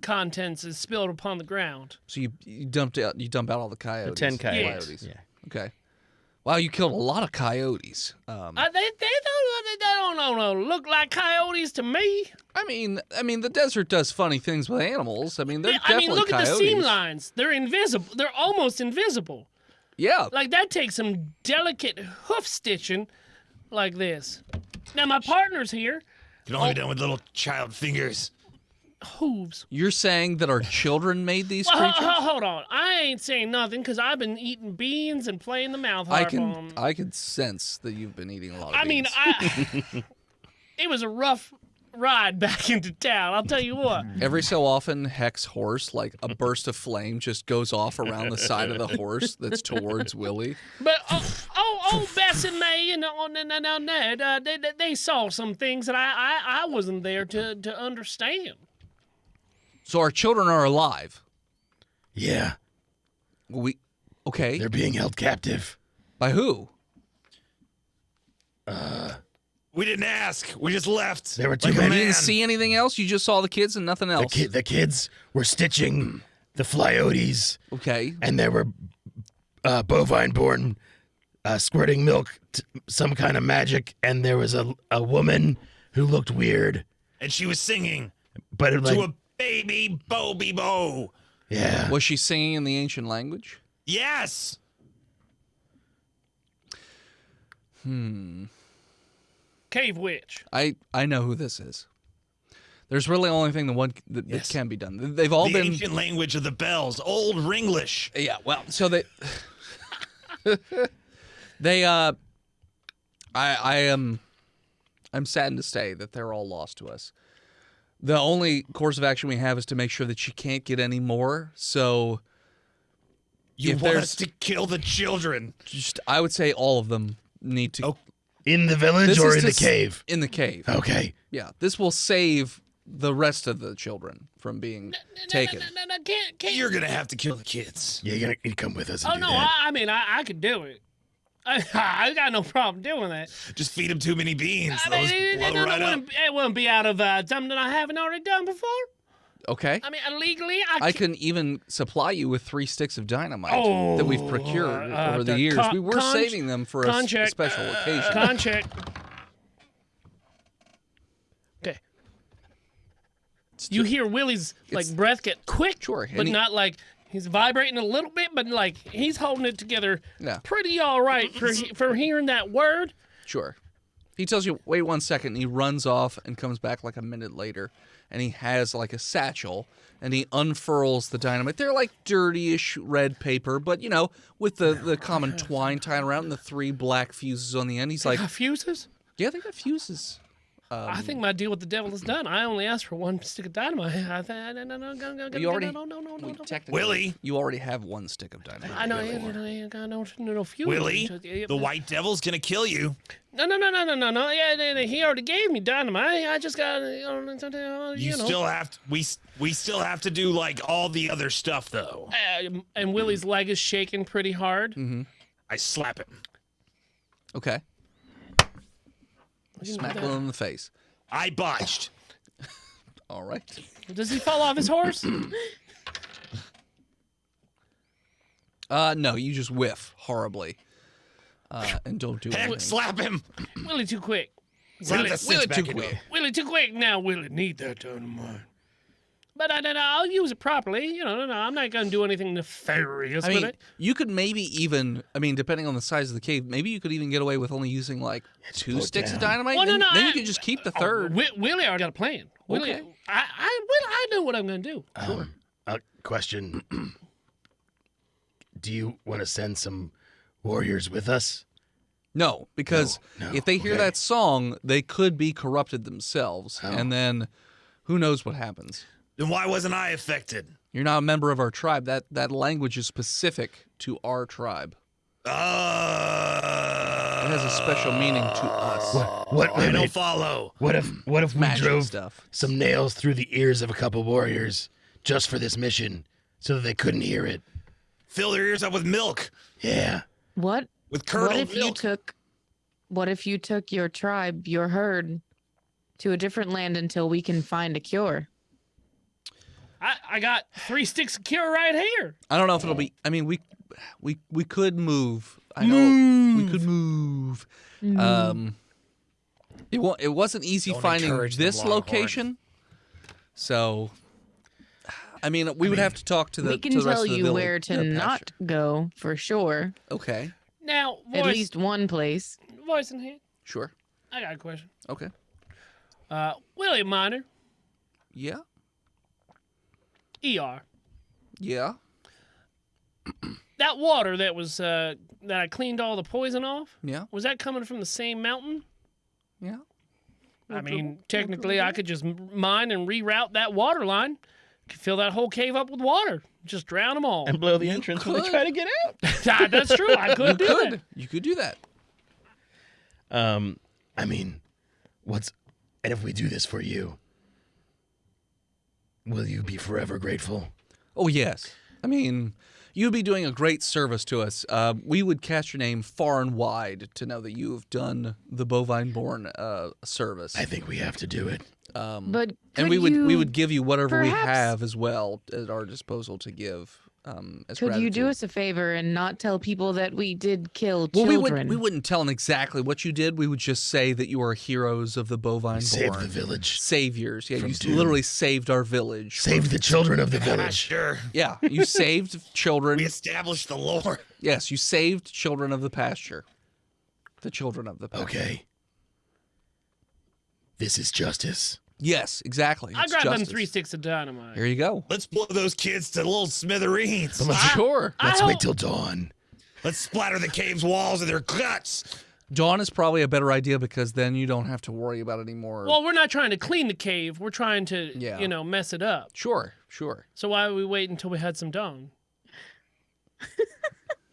contents is spilled upon the ground. So you dump out all the coyotes. 10 coyotes. Coyotes. Yeah. Okay. Wow, you killed a lot of coyotes. They don't look like coyotes to me. I mean, the desert does funny things with animals. I mean, they're definitely look coyotes. at the seam lines. They're invisible. They're almost invisible. Yeah. Like, that takes some delicate hoof stitching like this. Now, my partner's here. Can only be done with little child fingers. Hooves. You're saying that our children made these Well, creatures? hold on. I ain't saying nothing because I've been eating beans and playing the mouth I harp on 'em. can sense that you've been eating a lot of I mean, beans. it was a rough ride back into town. I'll tell you what. Every so often, Heck's horse, like a burst of flame, just goes off around the side of the horse that's towards Willie. But old Bess and May and Ned, they saw some things that I wasn't there to understand. So our children are alive. Yeah. Okay. They're being held captive. By who? We didn't ask. We just left. There were too like a many. You man. didn't see anything else? You just saw the kids and nothing else? The kids were stitching the flyotes, Okay. and there were bovine-born squirting milk, some kind of magic, and there was a woman who looked weird. And she was singing But it, like, to a baby Bo. yeah. Was she singing in the ancient language? Yes. Cave witch. I know who this is. There's really only thing that Yes. can be done. They've all The been ancient language of the bells, Old Ringlish. Yeah, well, so they I'm saddened to say that they're all lost to us. The only course of action we have is to make sure that she can't get any more. So You if want there's us to kill the children? just, I would say all of them need to. Oh. In the village This or is in the to s- cave? In the cave. Okay. Yeah, this will save the rest of the children from being taken. No, can't. You're gonna have to kill the kids. Yeah, you're gonna come with us and Oh do no, that. I mean I could do it. I got no problem doing that. Just feed them too many beans. I Those mean, blow right up. it wouldn't be out of something that I haven't already done before. Okay. I mean, illegally, I can even supply you with 3 sticks of dynamite that we've procured over the the years. con- We were con- saving them for a contract- special occasion. Contract. Okay. You hear Willie's it's- breath get quick, Sure, but and he- not like he's vibrating a little bit, but like he's holding it together Yeah. pretty all right for hearing that word. Sure. He tells you, wait 1 second, and he runs off and comes back like a minute later, and he has like a satchel, and he unfurls the dynamite. They're like dirtyish red paper, but you know, with the common twine tied around and the 3 black fuses on the end. He's like, Fuses? yeah, they got fuses. I think my deal with the devil is done. I only asked for 1 stick of dynamite. I think You already, no. technically, Willie. you already have 1 stick of dynamite. I know I got no fuel. Willie, the white devil's gonna kill you. No. Yeah, he already gave me dynamite. I just got You know. still have to, we still have to do like all the other stuff though. And Willie's leg is shaking pretty hard. I slap him. Okay. Smack Will in the face. I botched. All right. Does he fall off his horse? No, you just whiff horribly. And don't do Heck, anything. slap him. Willie too quick. Slap Willie, that Willie sits back too into quick. him. Willie too quick. Now Willie need that dynamite. But I'll use it properly. You know, no, I'm not gonna do anything nefarious I with mean, it. you could maybe even, depending on the size of the cave, maybe you could even get away with only using like 2 put sticks of down. dynamite. Well, then, no, then I- you could just keep the third. Willie already got a plan. Willie, Okay. I know what I'm gonna do. Question. Do you want to send some warriors with us? No, because No, if they hear okay. that song, they could be corrupted themselves, and then who knows what happens. Then why wasn't I affected? You're not a member of our tribe. That language is specific to our tribe. It has a special meaning to us. What? I Wait, don't wait. follow. What if we Magic drove stuff. some nails through the ears of a couple warriors just for this mission, so that they couldn't hear it? Fill their ears up with milk. Yeah. What? With What curdled if you milk. took? What if you took your tribe, your herd, to a different land until we can find a cure? I got 3 sticks of cure right here. I don't know if it'll be. I mean, we could move. I know we could move. It wasn't easy Don't finding encourage them, this Longhorn. location. So, we would have to talk to the. We can to the rest tell of the you village- where to the not pasture. go for sure. Okay, Now, At least one place. voice in hand. sure. I got a question. Okay. Willie Minor, Yeah. ER. Yeah. That water that was that I cleaned all the poison off, Yeah. was that coming from the same mountain? Yeah. I mean, technically, I could just mine and reroute that water line. Could fill that whole cave up with water. Just drown them all. And blow the entrance when they could. try to get out. That's true. I could do that. You could do that. And if we do this for you, will you be forever grateful? Oh yes. You'd be doing a great service to us. We would cast your name far and wide to know that you have done the bovine-born service. I think we have to do it. But and could we you, would give you whatever we perhaps- have as well at our disposal to give. As Could you do gratitude. us a favor and not tell people that we did kill Well, children? we wouldn't tell them exactly what you did. We would just say that you are heroes of the bovine-born. Save the village. Saviors. Yeah, From you doom. literally saved our village. Save the children of the village. Sure. Yeah, you saved children. We established the lore. Yes, you saved children of the pasture. The children of the pasture. Okay. This is justice. Yes, exactly. I It's grabbed them justice. 3 sticks of dynamite. Here you go. Let's blow those kids to little smithereens. But let's, Sure. let's I wait don't- till dawn. Let's splatter the cave's walls with their guts. Dawn is probably a better idea because then you don't have to worry about any more. Well, we're not trying to clean the cave. We're trying to, Yeah. mess it up. Sure. So why would we wait until we had some dawn?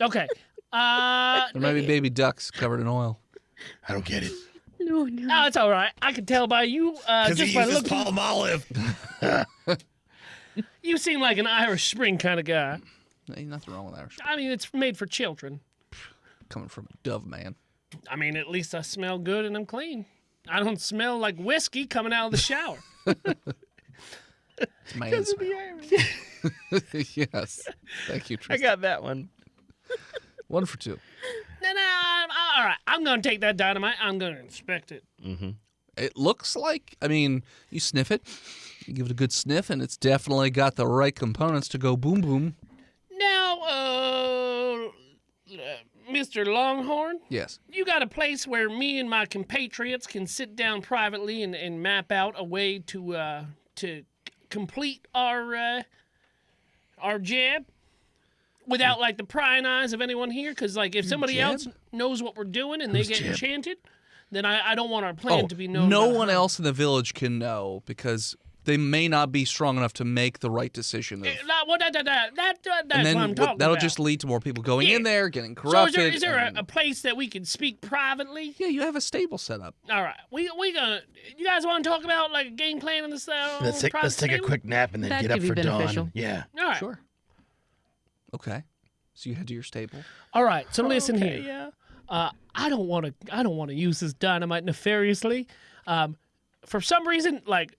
Okay. There might be baby ducks covered in oil. I don't get it. No. Oh, it's all right. I can tell by you Because just he by uses looking. palm olive. You seem like an Irish Spring kind of guy. Ain't nothing wrong with Irish. I mean, it's made for children. Coming from a dove man. I mean, at least I smell good and I'm clean. I don't smell like whiskey coming out of the shower. It's man smell. Yes. Thank you, I Tristan. got that one. 1 for 2. No, all right. I'm going to take that dynamite. I'm going to inspect it. It looks like, I mean, you sniff it, you give it a good sniff, and it's definitely got the right components to go boom boom. Now, Mr. Longhorn, Yes. you got a place where me and my compatriots can sit down privately and map out a way to complete our jab without like the prying eyes of anyone here? Because like if somebody jab? else knows what we're doing and they Who's get jab? enchanted, then I don't want our plan to be known. no by one her. else in the village can know because they may not be strong enough to make the right decision. Of, That's and then what I'm talking that'll about. just lead to more people going in there, getting So corrupted. is there and- a place that we can speak privately? Yeah, you have a stable set up. All right, we gonna. You guys want to talk about like a game plan in this? Let's take a quick nap and then That get up could be for beneficial. dawn. Yeah. All right. Sure. Okay. So you head to your stable. All right. So listen Okay, here. yeah. I don't want to use this dynamite nefariously. For some reason, like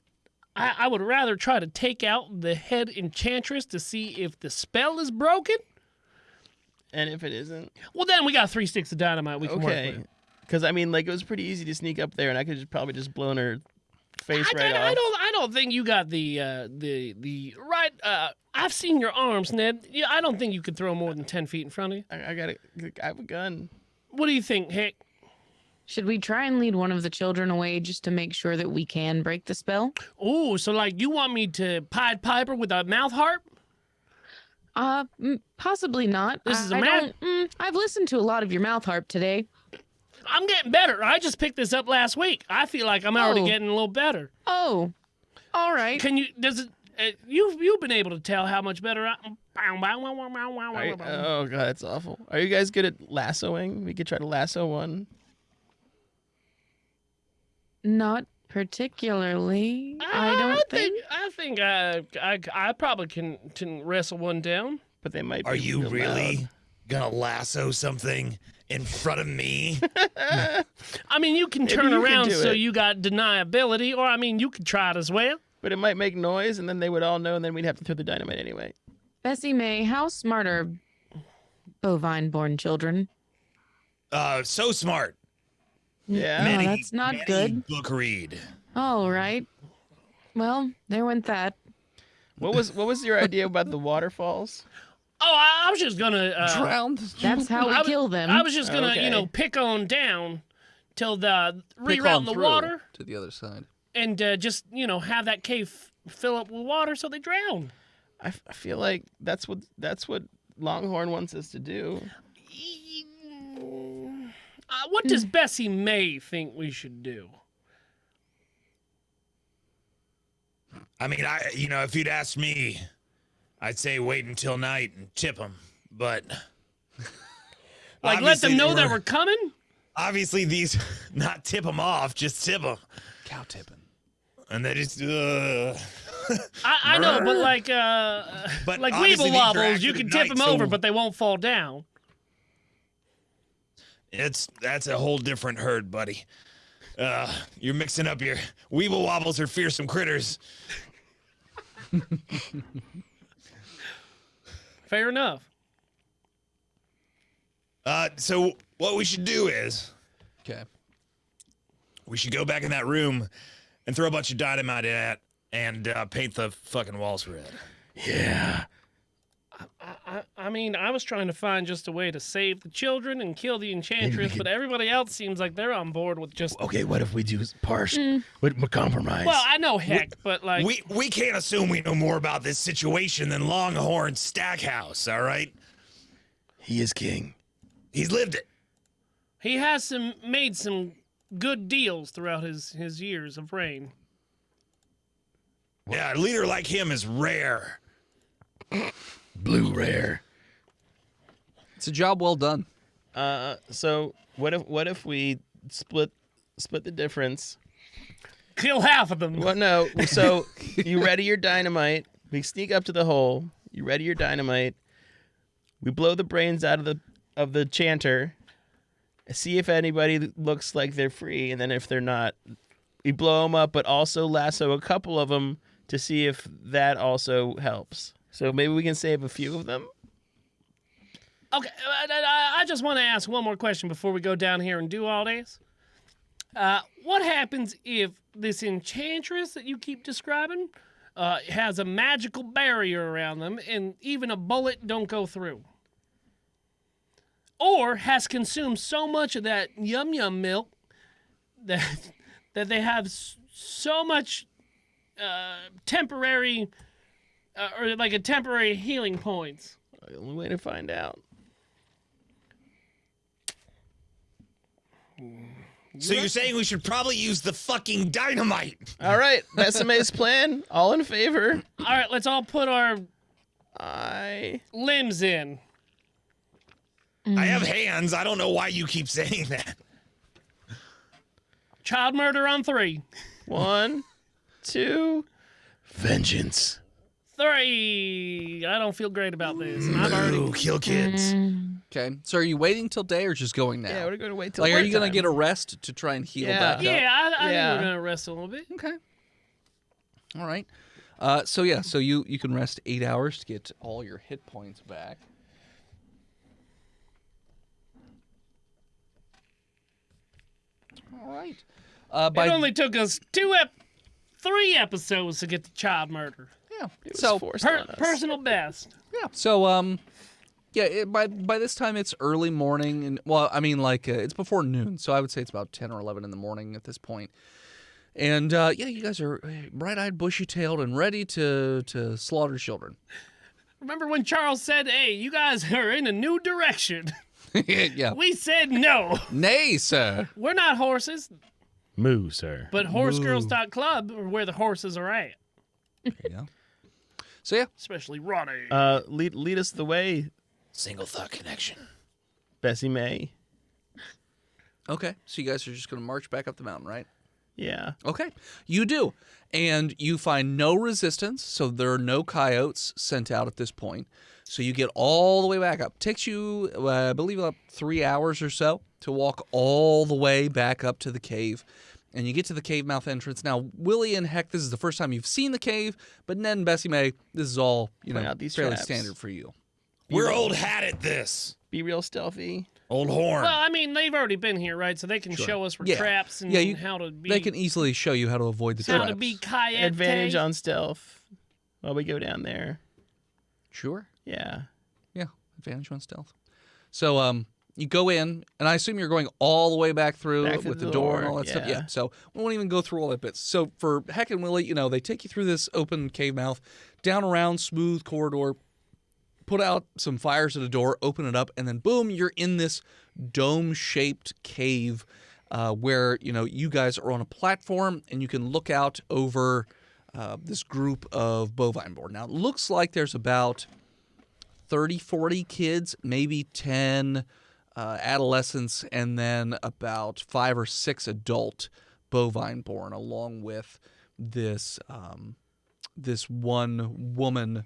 I would rather try to take out the head enchantress to see if the spell is broken. And if it isn't, Well, then we got 3 sticks of dynamite we can work okay. with. Because I mean, like it was pretty easy to sneak up there, and I could probably just blown her face right off. I don't think you got the right. I've seen your arms, Ned. Yeah, I don't think you could throw more than 10 feet in front of you. I have a gun. What do you think, Hick? Should we try and lead one of the children away just to make sure that we can break the spell? Oh, so like you want me to Pied Piper with a mouth harp? Possibly not. This is a I man- don't. I've listened to a lot of your mouth harp today. I'm getting better. I just picked this up last week. I feel like I'm already Oh. getting a little better. Oh, all right. Can you? Does it? You've been able to tell how much better I. Oh god, that's awful. Are you guys good at lassoing? We could try to lasso one. Not particularly. I don't think. I think I probably can wrestle one down. But they might. Are be you real really loud. gonna lasso something in front of me? I mean, you can Maybe turn you can around do so it. you got deniability, or I mean, you could try it as well. But it might make noise, and then they would all know, and then we'd have to throw the dynamite anyway. Bessie May, how smart are bovine-born children? So smart. Yeah. No, that's not good. Book read. All right. Well, there went that. What was your idea about the waterfalls? Oh, I was just gonna Drown. That's how we kill them. I was just gonna, Okay. pick on down till the Pick reroute on the through water to the other side. and just have that cave fill up with water so they drown. I feel like that's what Longhorn wants us to do. What does Bessie May think we should do? I mean, if you'd asked me, I'd say wait until night and tip them. But Like, let them obviously know that we're coming? obviously these not tip them off, just tip them, Cow tipping. and they just. I know, but like, But like obviously Weeble these are Wobbles, you active can at tip night, them over, so- but they won't fall down. That's a whole different herd, buddy. You're mixing up your Weeble Wobbles are fearsome critters. Fair enough. So what we should do is Okay. we should go back in that room and throw a bunch of dynamite at and paint the fucking walls red. Yeah. I mean, I was trying to find just a way to save the children and kill the enchantress, could- but everybody else seems like they're on board with just. Okay, what if we do partial with compromise? Well, I know heck, but like, We can't assume we know more about this situation than Longhorn Stackhouse, all right? He is king. He's lived it. he has made some good deals throughout his years of reign. Yeah, a leader like him is rare. Blue rare. It's a job well done. So what if we split the difference? Kill half of them. Well, no. So you ready your dynamite. We sneak up to the hole. You ready your dynamite. We blow the brains out of the chanter. See if anybody looks like they're free, and then if they're not, we blow them up, but also lasso a couple of them to see if that also helps. So maybe we can save a few of them. Okay, I just want to ask one more question before we go down here and do all this. What happens if this enchantress that you keep describing has a magical barrier around them and even a bullet don't go through? Or has consumed so much of that yum milk that they have so much temporary or like a temporary healing points? The only way to find out. So you're saying we should probably use the fucking dynamite? All right, Besime's plan. All in favor? All right, let's all put our I limbs in. I have hands. I don't know why you keep saying that. Child murder on 3. 1, 2. Vengeance. 3. I don't feel great about this. And I've already. Ooh, kill kids. Okay. So are you waiting till day or just going now? Yeah, we're going to wait till Like, are you going to nighttime. get a rest to try and heal Yeah. back up? Yeah, I Yeah. think we're gonna rest a little bit. Okay. All right. So you can rest 8 hours to get all your hit points back. All right. It only took us 3 episodes to get to child murder. yeah. It was So forced on us. Personal best. yeah. So yeah. By this time it's early morning, and well, I mean like it's before noon, so I would say it's about 10 or 11 in the morning at this point. And yeah, you guys are bright-eyed, bushy-tailed, and ready to slaughter children. Remember when Charles said, "Hey, you guys are in a new direction"? Yeah. We said no. Nay, sir. We're not horses, Moo, sir. but horsegirls.club are where the horses are at. Yeah. So yeah. Especially Ronnie. Lead us the way, Single thought connection. Besime. Okay. So you guys are just going to march back up the mountain, right? Yeah. Okay. You do. And you find no resistance, so there are no coyotes sent out at this point. So you get all the way back up. Takes you, I believe, about 3 hours or so to walk all the way back up to the cave. And you get to the cave mouth entrance. Now, Willie and Heck, this is the first time you've seen the cave, but Ned and Bessie May, this is all, Point out these fairly traps. standard for you. We're old hat at this. Be real stealthy. Old horn. Well, I mean, they've already been here, right? So they can show us where Yeah. traps and Yeah, you- how to be. They can easily show you how to avoid the how traps. to be kayak. Advantage on stealth while we go down there. Sure. Yeah. Yeah, advantage on stealth. So you go in, and I assume you're going all the way back through Back through with the the door and all door, that stuff. yeah. Yeah. So we won't even go through all that bits. So for Heck and Willie, they take you through this open cave mouth, down around smooth corridor, put out some fires at a door, open it up, and then boom, you're in this dome-shaped cave where you guys are on a platform and you can look out over this group of bovine boar. Now it looks like there's about 30, 40 kids, maybe 10 adolescents, and then about 5 or 6 adult bovine born, along with this this one woman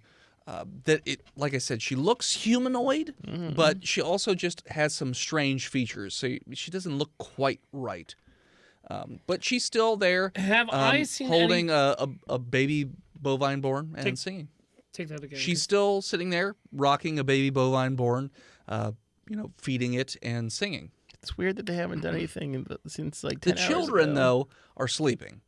like I said, she looks humanoid, but she also just has some strange features, so she doesn't look quite right. But she's still there, Have I seen holding any... a baby bovine born and singing. Take that again. She's still sitting there, rocking a baby bovine born, feeding it and singing. It's weird that they haven't done anything since like The 10 hours children, ago. though, are sleeping.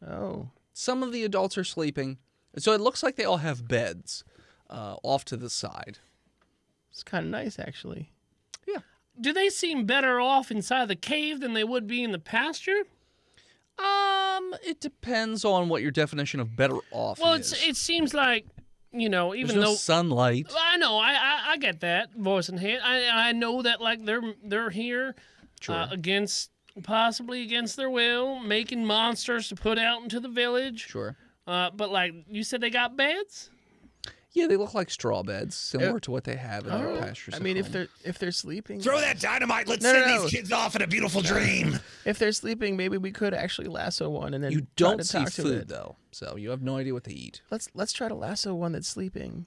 Oh. Some of the adults are sleeping. So it looks like they all have beds off to the side. It's kind of nice, actually. Yeah. Do they seem better off inside the cave than they would be in the pasture? It depends on what your definition of better off Well, is. it seems like, even There's no though sunlight. I know, I get that voice in head. I know that like they're here possibly against their will, making monsters to put out into the village. Sure. But like you said, they got beds. Yeah, they look like straw beds, similar to what they have in their Oh, pastures. I at mean, home. if they're sleeping, Throw that dynamite. Let's No, send no, no. these kids off in a beautiful dream. if they're sleeping, maybe we could actually lasso one and then You try don't to see talk to food it. though, so you have no idea what they eat. Let's try to lasso one that's sleeping.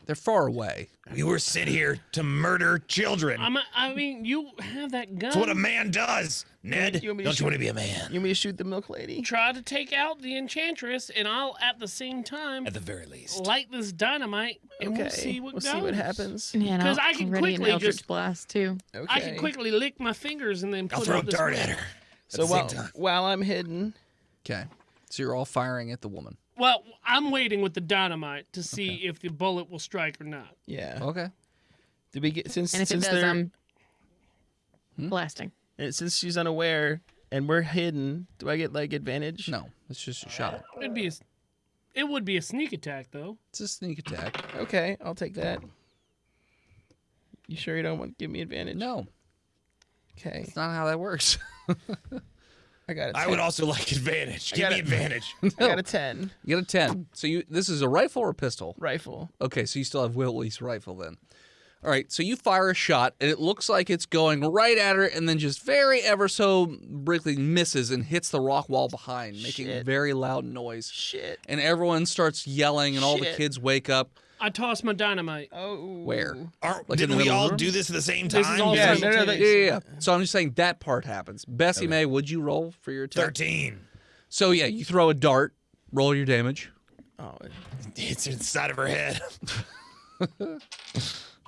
They're far away. We were sent here to murder children. I mean, you have that gun. That's what a man does. Ned, You want me to don't shoot- you want to be a man? You want me to shoot the milk lady? Try to take out the enchantress, and I'll at the same time At the very least. light this dynamite, and Okay, we'll see what we'll goes. see what happens. Yeah, and 'Cause I'll I can ready an quickly Eldritch just- Blast too. Okay. I can quickly lick my fingers and then I'll put throw a out this dart way. at her. So at the same time. while I'm hidden, Okay, so you're all firing at the woman. Well, I'm waiting with the dynamite to see if the bullet will strike or not. yeah. Okay. Did we get since And if it since does, they're I'm blasting. and since she's unaware and we're hidden, do I get like advantage? No, it's just a shot. It would be a sneak attack though. It's a sneak attack. Okay, I'll take that. You sure you don't want to give me advantage? No, Okay, it's not how that works. I got a 10. I would also like advantage. Give got me it. advantage. I got a 10 You get a 10. So this is a rifle or a pistol? rifle. Okay, so you still have Willie's rifle then. All right, so you fire a shot, and it looks like it's going right at her, and then just very ever so briefly misses and hits the rock wall behind, making a Shit. very loud noise. Shit. And everyone starts yelling, and all the Shit. kids wake up. I toss my dynamite. Oh. Where? Aren't, Like in didn't the we middle of all the room? do this at the same This is time? all Yeah, simultaneous. Yeah. So I'm just saying that part happens. Bessie May, would you roll for your attack? 13. So yeah, you throw a dart, roll your damage. Oh, Hits her in the side of her head.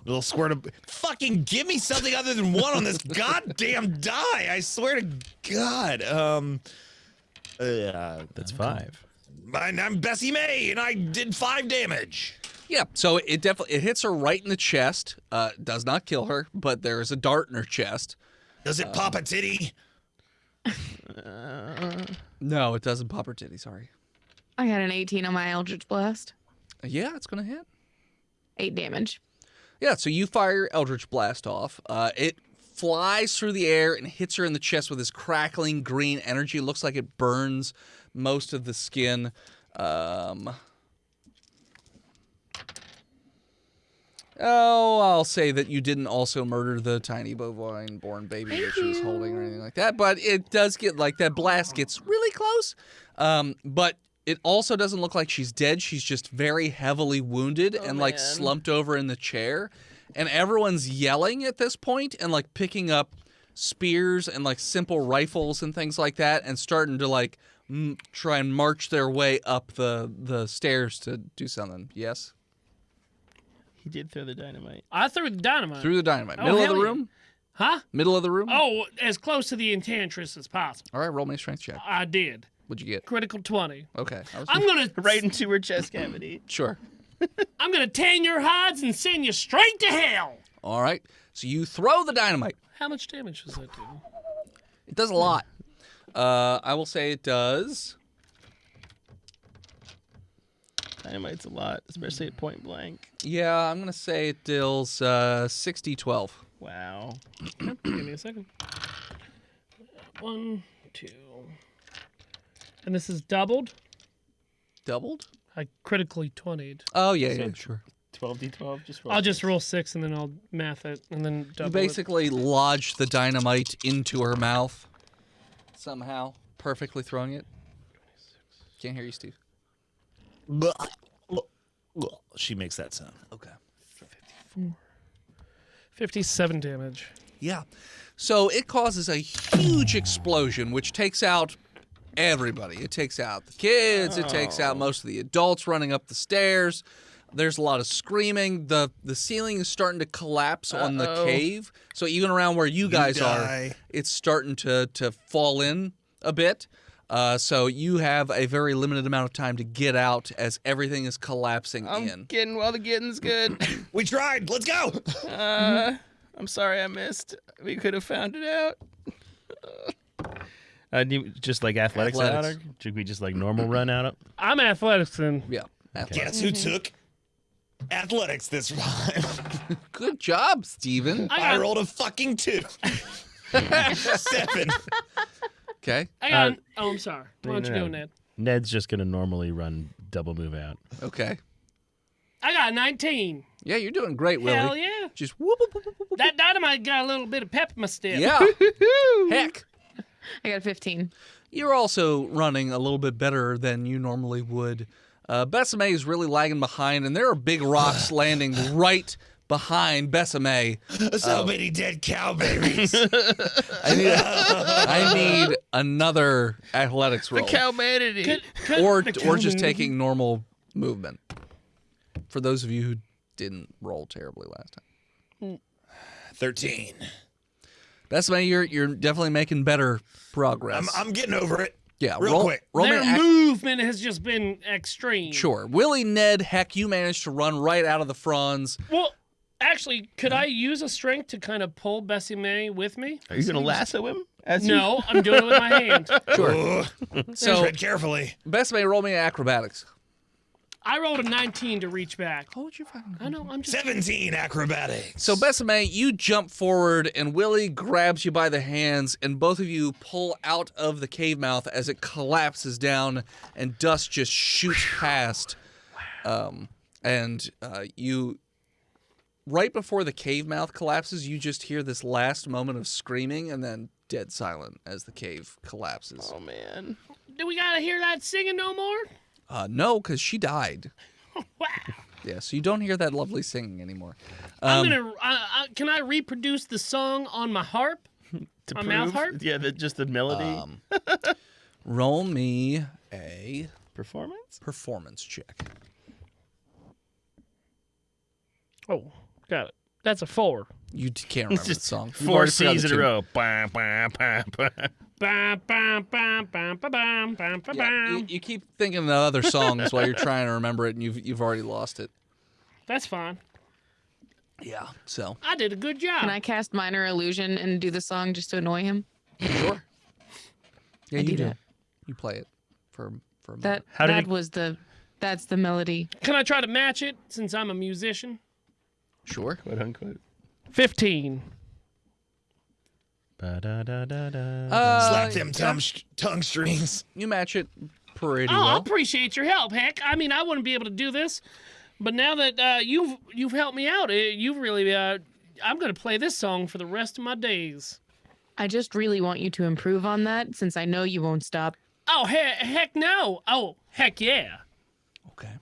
Little squirt of... Fucking give me something other than one on this goddamn die. I swear to God. That's 5. I'm Bessie May, and I did 5 damage. Yeah, so it hits her right in the chest. Does not kill her, but there is a dart in her chest. Does it pop a titty? No, it doesn't pop her titty. Sorry. I got an 18 on my Eldritch Blast. Yeah, it's gonna hit. 8 damage. Yeah, so you fire your Eldritch Blast off. It flies through the air and hits her in the chest with this crackling green energy. It looks like it burns most of the skin. I'll say that you didn't also murder the tiny bovine-born baby that she was holding or anything like that. But it does get, like, that blast gets really close. But it also doesn't look like she's dead. She's just very heavily wounded and, like, man. slumped over in the chair. And everyone's yelling at this point and, like, picking up spears and, like, simple rifles and things like that and starting to, like, try and march their way up the stairs to do something. Yes? he did throw the dynamite. I threw the dynamite. Through the dynamite. Oh, Middle of the hell yeah. room? Huh? Middle of the room? Oh, as close to the enchantress as possible. All right, roll me a strength check. I did. What'd you get? Critical 20. Okay. I'm gonna Right into her chest cavity. Sure. I'm gonna tan your hides and send you straight to hell. All right. So you throw the dynamite. How much damage does that do? It does a lot. I will say it does. Dynamite's a lot, especially at point blank. Yeah, I'm going to say it deals 60-12. Wow. Give me a second. 1, 2. And this is doubled. Doubled? I critically 20'd. Oh, yeah, sure. 12d12, just roll. I'll just roll 6 and then I'll math it and then You double basically lodge the dynamite into her mouth somehow, perfectly throwing it. Can't hear you, Steve. She makes that sound. Okay. it. 57 damage. Yeah. So it causes a huge explosion, which takes out everybody. It takes out the kids. It takes out most of the adults running up the stairs. There's a lot of screaming. The ceiling is starting to collapse on the cave. So even around where you guys are, die. it's starting to fall in a bit. So you have a very limited amount of time to get out as everything is collapsing I'm in. getting while the getting's good. We tried. Let's go. I'm sorry I missed. We could have found it out. Just like athletics, Athletics. out? Or should we just like normal run out? I'm athletics and Yeah. Guess who took athletics this time? Good job, Steven. I rolled a fucking 2. 7. Okay. I got. Oh, I'm sorry. Why don't you no. go, Ned? Ned's just gonna normally run double move out. Okay. I got a 19. Yeah, you're doing great, Willie. Hell yeah. Just whoop, whoop, whoop, whoop, whoop. That dynamite got a little bit of pep in my step. Yeah. Heck. I got a 15. You're also running a little bit better than you normally would. Besame is really lagging behind, and there are big rocks landing right behind Besame. So many dead cow babies. I need another athletics roll. Humanity. or just taking normal movement. For those of you who didn't roll terribly last time. 13. Besame, you're definitely making better progress. I'm getting over it. Yeah, real quick. Roll me Their an movement has just been extreme. Sure. Willie, Ned, heck, you managed to run right out of the fronds. Well, actually, could I use a strength to kind of pull Bessie May with me? Are you gonna lasso him? No, I'm doing it with my hand. Sure. So, Tread carefully. Besame, roll me acrobatics. I rolled a 19 to reach back. Hold your fucking... I know, I'm just... 17 acrobatics. So, Besame, you jump forward, and Willie grabs you by the hands, and both of you pull out of the cave mouth as it collapses down, and dust just shoots past. You, right before the cave mouth collapses, you just hear this last moment of screaming, and then dead silent as the cave collapses. Oh man. Do we gotta hear that singing no more? No, because she died. Wow. Yeah, so you don't hear that lovely singing anymore. I'm gonna... can I reproduce the song on my harp? My mouth harp? Yeah, just the melody. Roll me a Performance check. Oh, got it. That's a 4. You can't remember the song. You've 4 already forgot C's the in a tune. row. Bah, bah, bah, bah. Bam, bam, bam, bam, bam, bam, bam, bam, Yeah, bam. you keep thinking of other songs while you're trying to remember it, and you've already lost it. That's fine. Yeah. So I did a good job. Can I cast minor illusion and do the song just to annoy him? sure. Yeah, I you do do. that. You play it for a moment. That How did that it- was that's the melody. Can I try to match it since I'm a musician? Sure. Quote unquote. 15. Ba-da-da-da-da. Slap them tongue strings. You match it pretty Oh, I well. appreciate your help, Heck. I mean, I wouldn't be able to do this, but now that you've helped me out, you've really I'm gonna play this song for the rest of my days. I just really want you to improve on that since I know you won't stop. Oh heck no! Oh heck yeah! Okay.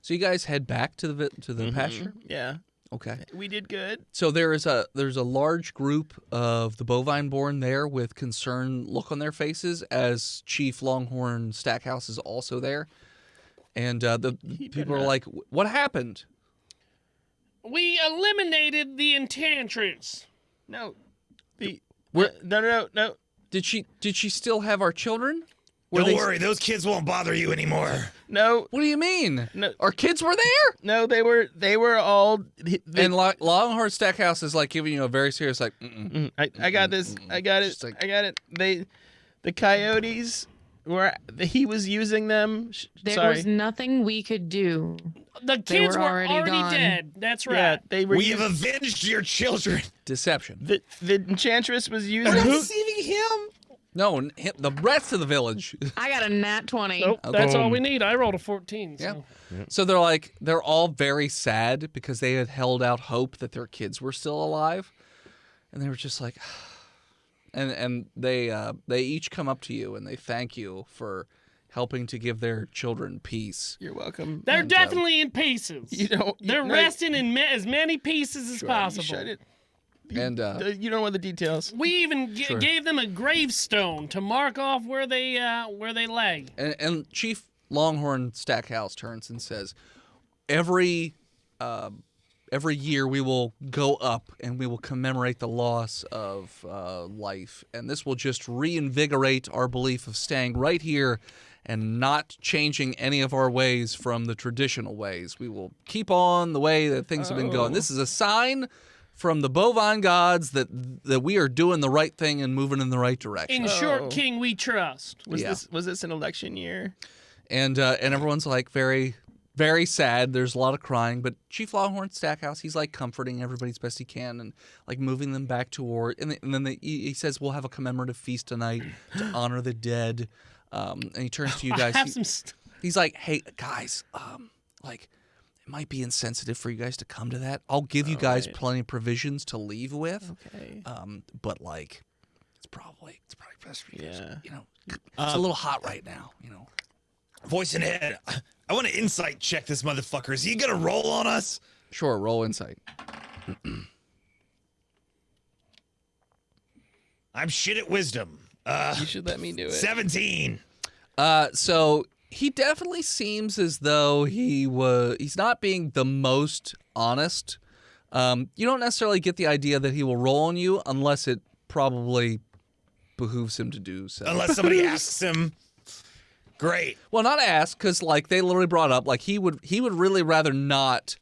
So you guys head back to the pasture. Yeah, Okay. we did good. So there's a large group of the bovine born there with concerned look on their faces as Chief Longhorn Stackhouse is also there, and the people are like, "What happened?" We eliminated the enchantress. No, the Where- no. Did she still have our children? Were Don't they- worry, those kids won't bother you anymore. No, What do you mean? No. Our kids were there? no, they were all. And Longhorn Stackhouse is like giving you a very serious like. Mm-mm. I got this. I got it. Just like- I got it. The coyotes were. He was using them. There Sorry. was nothing we could do. The They kids were were already gone. dead. That's right. Yeah, they were. We have avenged your children. Deception. the enchantress was using. Deceiving him? No, the rest of the village. I got a nat 20. Nope, that's all we need. I rolled a 14. So. Yeah. So they're all very sad because they had held out hope that their kids were still alive, and they were just like, and they each come up to you and they thank you for helping to give their children peace. You're welcome. They're definitely in pieces. You don't. They're no, resting in as many pieces as you possible. shut it. And You don't want the details. We even Sure. gave them a gravestone to mark off where they lay. and Chief Longhorn Stackhouse turns and says, every year we will go up and we will commemorate the loss of life, and this will just reinvigorate our belief of staying right here and not changing any of our ways from the traditional ways. We will keep on the way that things have been going. This is a sign from the bovine gods that we are doing the right thing and moving in the right direction. In short, King, we trust. Was this an election year? And everyone's like very, very sad. There's a lot of crying, but Chief Longhorn Stackhouse, he's like comforting everybody as best he can and like moving them back toward. And then he says, "We'll have a commemorative feast tonight to honor the dead." And he turns to you guys. I have some. He's like, "Hey guys, like might be insensitive for you guys to come to that. I'll give you guys right. plenty of provisions to leave with. Okay. But like, it's probably best for you guys. Yeah. You know, it's a little hot right now. You know. Voice in head. I want to insight check this motherfucker. Is he gonna roll on us? Sure, roll insight. I'm shit at wisdom. You should let me do it. 17. So he definitely seems as though he's not being the most honest. You don't necessarily get the idea that he will roll on you unless it probably behooves him to do so. Unless somebody asks him. Great. Well, not ask, because like they literally brought up, like he would really rather not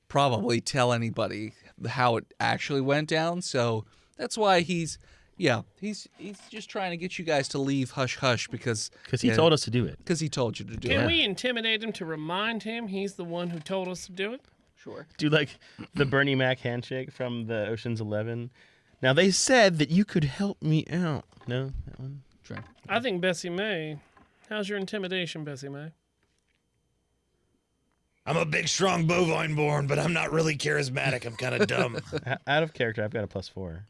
probably tell anybody how it actually went down. So that's why he's just trying to get you guys to leave hush hush because He told us to do it. Because he told you to do Can it. we intimidate him to remind him he's the one who told us to do it? Sure. Do like the Bernie Mac handshake from the Ocean's 11. Now they said that you could help me out. No, that one. Sure. I think Bessie May. How's your intimidation, Bessie May? I'm a big, strong bovine born, but I'm not really charismatic. I'm kind of dumb. Out of character, I've got a +4.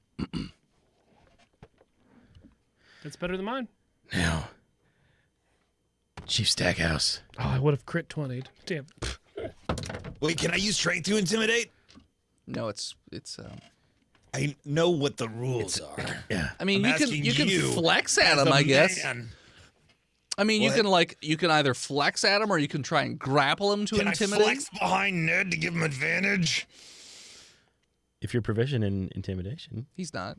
That's better than mine. Now, Chief Stackhouse. Oh, I would have crit 20'd. Damn. Wait, can I use strength to intimidate? No, it's. I know what the rules are. Yeah. I mean, I'm you can asking you flex at As him, a I guess. man, I mean, What? you can either flex at him or you can try and grapple him to Can I intimidate. flex behind Ned to give him advantage? If you're proficient in intimidation, He's not.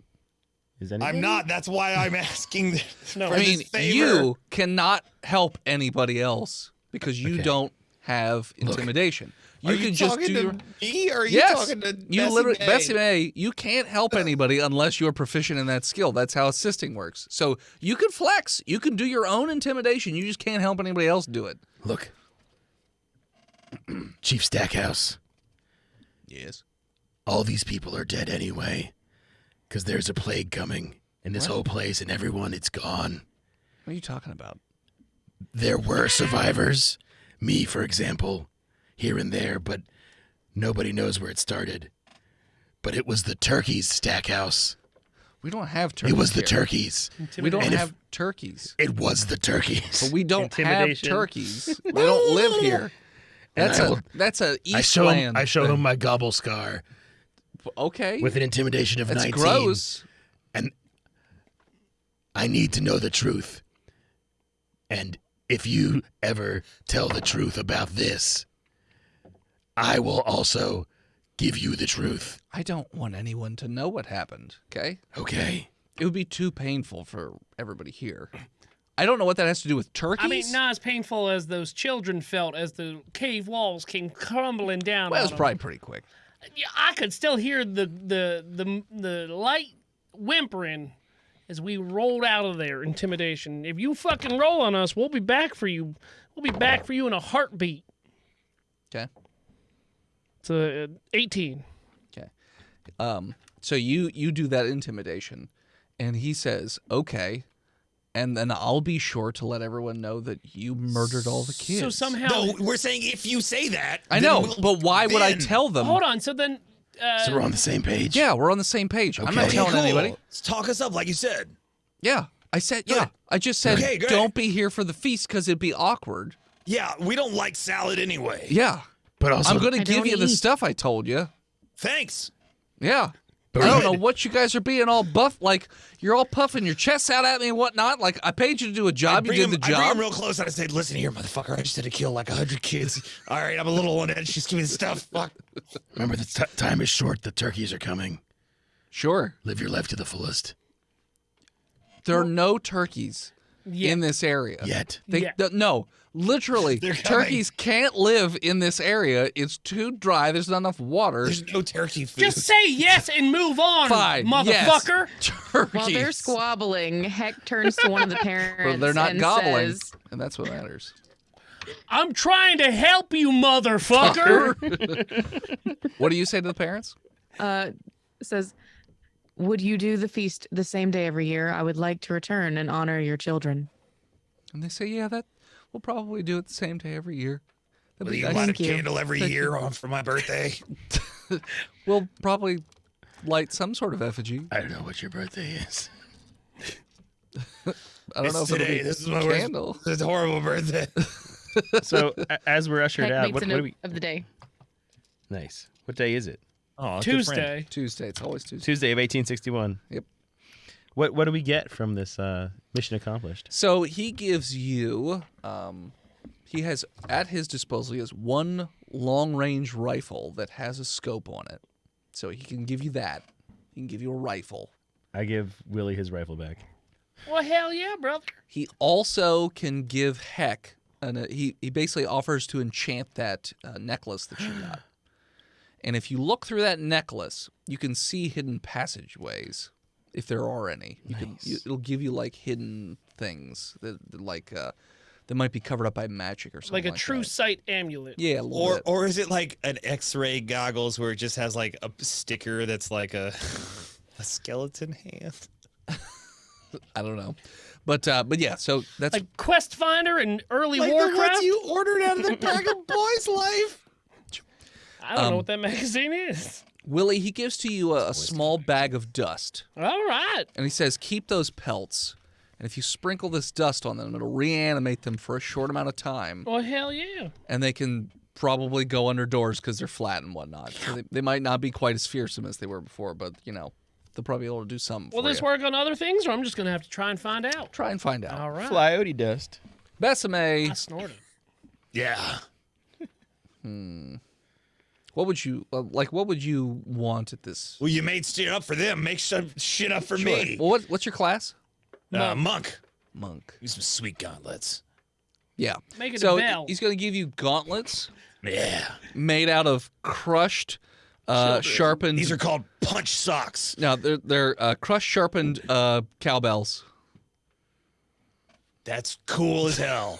is anybody? I'm not. That's why I'm asking. No. for I mean, this favor. you cannot help anybody else because you Okay. don't have intimidation. Are You can just talking do to your. me, or are you Yes, talking to you Bessie literally, May? Bessie May. You can't help anybody unless you're proficient in that skill. That's how assisting works. So you can flex. You can do your own intimidation. You just can't help anybody else do it. Look. Chief Stackhouse. Yes. All these people are dead anyway. Because there's a plague coming. And this whole place and everyone, it's gone. What are you talking about? There were survivors. Me, for example. Here and there, but nobody knows where it started. But it was the turkeys, Stackhouse. We don't have turkeys. It was the here. turkeys. We don't And if- have turkeys. It was the turkeys. But we don't have Intimidation. turkeys. They don't live here. And That's a I East show land. him my gobble scar Okay. with an intimidation of That's 19. gross. And I need to know the truth. And if you ever tell the truth about this, I will also give you the truth. I don't want anyone to know what happened. Okay. Okay? It would be too painful for everybody here. I don't know what that has to do with turkeys. I mean, not as painful as those children felt as the cave walls came crumbling down. Well, it on was them. probably pretty quick. Yeah, I could still hear the light whimpering as we rolled out of there. Intimidation. If you fucking roll on us, we'll be back for you. We'll be back for you in a heartbeat. Okay. It's a 18. Okay. So you do that intimidation, and he says, "Okay," and then I'll be sure to let everyone know that you murdered all the kids. So somehow, No, we're saying if you say that. I then know, we'll- but why would I then- tell them? hold on. So then, So we're on the same page? Yeah, we're on the same page. I'm not Okay. telling Cool. anybody. Let's talk us up, like you said. Yeah, I said Good. yeah. I just said Okay, good. don't be here for the feast because it'd be awkward. Yeah, we don't like salad anyway. Yeah, But also, I'm going to I give don't you the eat. stuff I told you. Thanks. Yeah. But I don't good. know what you guys are being all buff, like you're all puffing your chests out at me and whatnot. Like I paid you to do a job, you did the I bring job. him real close and I said, listen here, motherfucker. I just had to kill like 100 kids. All right, I'm a little on edge. Just give me the stuff. Fuck. remember the time is short. The turkeys are coming. Sure, Live your life to the fullest. there are no turkeys yeah. in this area. Yet. Yeah. No, literally, They're coming. turkeys can't live in this area. It's too dry. There's not enough water. There's no turkey food. Just say yes and move on, Fine, yes. motherfucker. Turkeys. While they're squabbling, Heck turns to one of the parents But they're not and gobbling, says, and that's what matters. I'm trying to help you, motherfucker. What do you say to the parents? says, would you do the feast the same day every year? I would like to return and honor your children. And they say, yeah, that we'll probably do it the same day every year. Will be you nice. light a Thank you. candle every year on for my birthday? We'll probably light some sort of effigy. I don't know what your birthday is. I don't know if it'll today. be This is my candle. worst. It's a horrible birthday. So as we're ushered out, Heck what meets do a we? of the day. Nice. What day is it? Oh, Tuesday. Tuesday. It's always Tuesday. Tuesday of 1861. Yep. What do we get from this mission accomplished? So he gives you, he has at his disposal, he has one long-range rifle that has a scope on it. So he can give you that. He can give you a rifle. I give Willie his rifle back. Well, hell yeah, brother. He also can give Heck, and he basically offers to enchant that necklace that you got. And if you look through that necklace, you can see hidden passageways, if there are any. It'll give you like hidden things that that might be covered up by magic or something. Like a that. true sight amulet. Yeah, a little bit. Or is it like an X-ray goggles where it just has like a sticker that's like a skeleton hand? I don't know, but yeah. So that's Like Quest Finder and early Like the Warcraft. ones you ordered out of the Bag of Boys Life. I don't know what that magazine is. Willie. He gives to you a small bag of dust, All right. and he says, "Keep those pelts, and if you sprinkle this dust on them, it'll reanimate them for a short amount of time, Well, hell yeah. and they can probably go under doors because they're flat and whatnot. So they might not be quite as fearsome as they were before, but they'll probably be able to do something. Will for this you. work on other things, or I'm just going to have to try and find out? Try and find out. All right. Flyote dust. Besame, I snorted. Yeah. what would you like? What would you want at this? Well, you made shit up for them. Make some shit up for me. Well, what's your class? Monk. Monk. Use some sweet gauntlets. Yeah. Make it So a bell. he's going to give you gauntlets Yeah. made out of crushed, sharpened. These are called punch socks. No, they're crushed, sharpened cowbells. That's cool as hell.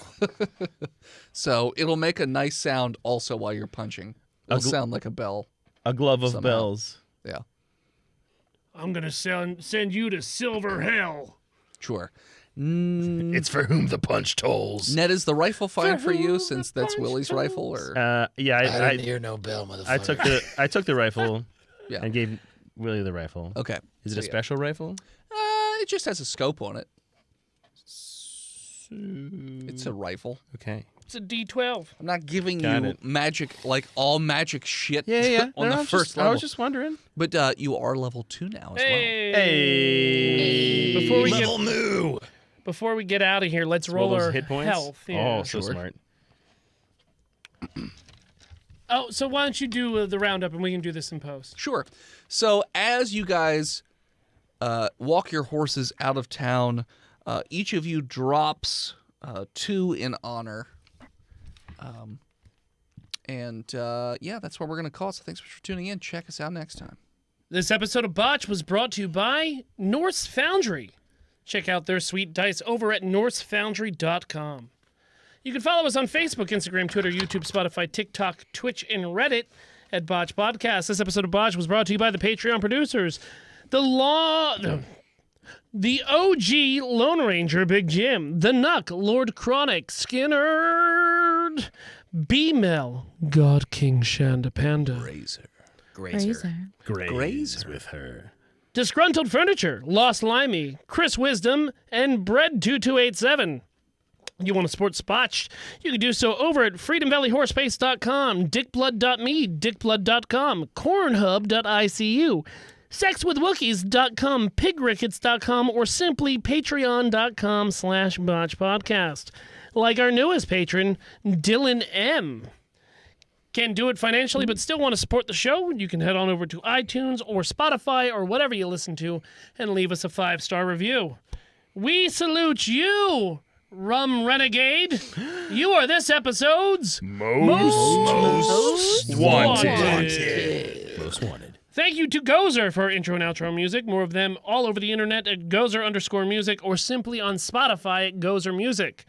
So it'll make a nice sound also while you're punching. It'll sound like a bell. A glove of Somehow. bells. Yeah, I'm going to send you to Silver Hell. sure. It's for whom the punch tolls. Ned, is the rifle fine for you since that's Willie's rifle? Or Yeah, I I didn't hear no bell, motherfucker. I took the rifle Yeah. and gave Willie the rifle. okay, Is it So, a yeah. special rifle? It just has a scope on it. It's a rifle. Okay. It's a D12. I'm not giving Got you it. magic, like all magic shit Yeah. on the first I level. was just wondering. But you are level 2 now as well. Hey. Before we get Level moo. Before we get out of here, let's Roll roll those our hit points. health. Yeah. Oh, so Sure. smart. Oh, so why don't you do the roundup and we can do this in post? Sure. So as you guys walk your horses out of town, each of you drops 2 in honor. Yeah, that's what we're going to call it. So thanks for tuning in. Check us out next time. This episode of Botch was brought to you by Norse Foundry. Check out their sweet dice over at norsefoundry.com. You can follow us on Facebook, Instagram, Twitter, YouTube, Spotify, TikTok, Twitch, and Reddit at Botch Podcast. This episode of Botch was brought to you by the Patreon producers. The OG Lone Ranger, Big Jim. The Nuck, Lord Chronic, Skinner, B-Mel, God King Shandapanda. Grazer. Graze with her. Disgruntled Furniture, Lost Limey, Chris Wisdom, and Bread2287. You want to support Botched? You can do so over at freedomvalleyhorsepace.com, dickblood.me, dickblood.com, cornhub.icu, sexwithwookies.com, pigrickets.com, or simply patreon.com/botchpodcast. Like our newest patron, Dylan M. Can't do it financially, but still want to support the show? You can head on over to iTunes or Spotify or whatever you listen to and leave us a 5-star review. We salute you, Rum Renegade. You are this episode's most wanted. Most wanted. Thank you to Gozer for our intro and outro music. More of them all over the internet at Gozer_music or simply on Spotify at Gozer Music.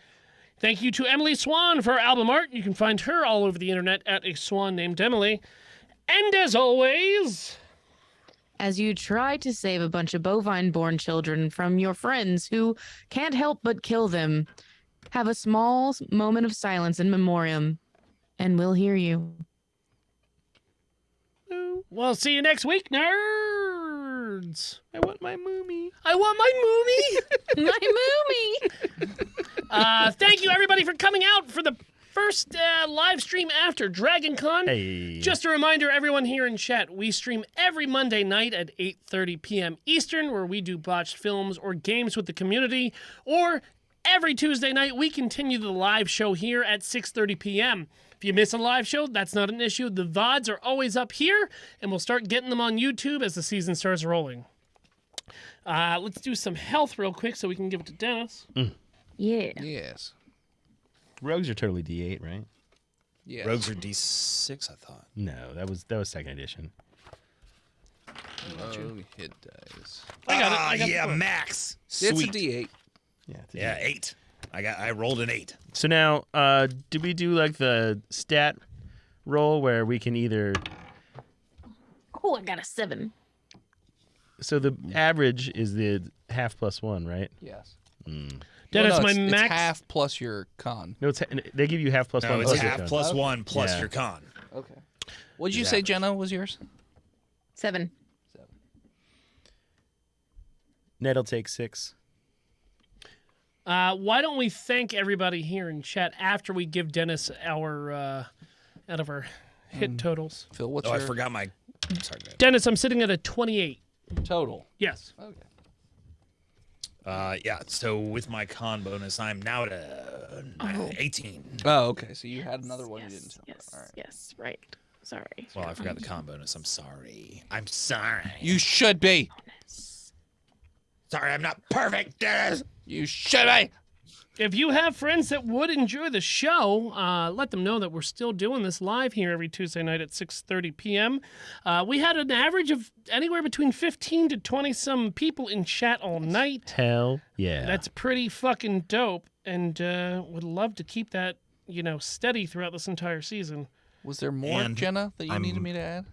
Thank you to Emily Swan for our album art. You can find her all over the internet at a swan named Emily. And as always, As you try to save a bunch of bovine-born children from your friends who can't help but kill them, have a small moment of silence in memoriam and we'll hear you. We'll see you next week, nerds. I want my Moomy. I want my movie. My Moomy! Thank you, everybody, for coming out for the first live stream after Dragon Con. Hey. Just a reminder, everyone here in chat, we stream every Monday night at 8:30 p.m. Eastern, where we do botched films or games with the community, or every Tuesday night, we continue the live show here at 6:30 p.m. If you miss a live show, that's not an issue. The VODs are always up here, and we'll start getting them on YouTube as the season starts rolling. Let's do some health real quick so we can give it to Dennis. Yeah. Yes. Rogues are totally D8, right? Yes. Rogues are D6, I thought. No, that was second edition. Oh, hit dice. I got it. I got yeah, the max. It's a Sweet. D8. Yeah. It's a Yeah, D8. 8. I rolled an 8. So now, do we do like the stat roll where we can either? Oh, I got a 7. So the average is the half plus 1, right? Yes. Dennis, Well, no, my it's max. half plus your con. No, they give you half plus No, 1. it's plus your half con. plus 1 plus Yeah. your con. Okay. What did you say, Jenna, was yours? 7. Ned'll take 6. Why don't we thank everybody here in chat after we give Dennis our out of our hit totals? Phil, what's Oh, your I forgot my. Sorry, go ahead. Dennis, I'm sitting at a 28. total? Yes. Okay. Yeah, so with my con bonus, I'm now at 18. Oh, okay. So you had another one you didn't tell me. Yes. All right. Yes. Right. Sorry. Well, I forgot the con bonus. I'm sorry. I'm sorry. You should be. Sorry, I'm not perfect, Dennis. You should be. If you have friends that would enjoy the show, let them know that we're still doing this live here every Tuesday night at 6:30 p.m. We had an average of anywhere between 15 to 20 some people in chat all night. Hell yeah. That's pretty fucking dope, and would love to keep that, steady throughout this entire season. Was there more, And Jenna, that you I'm- needed me to add?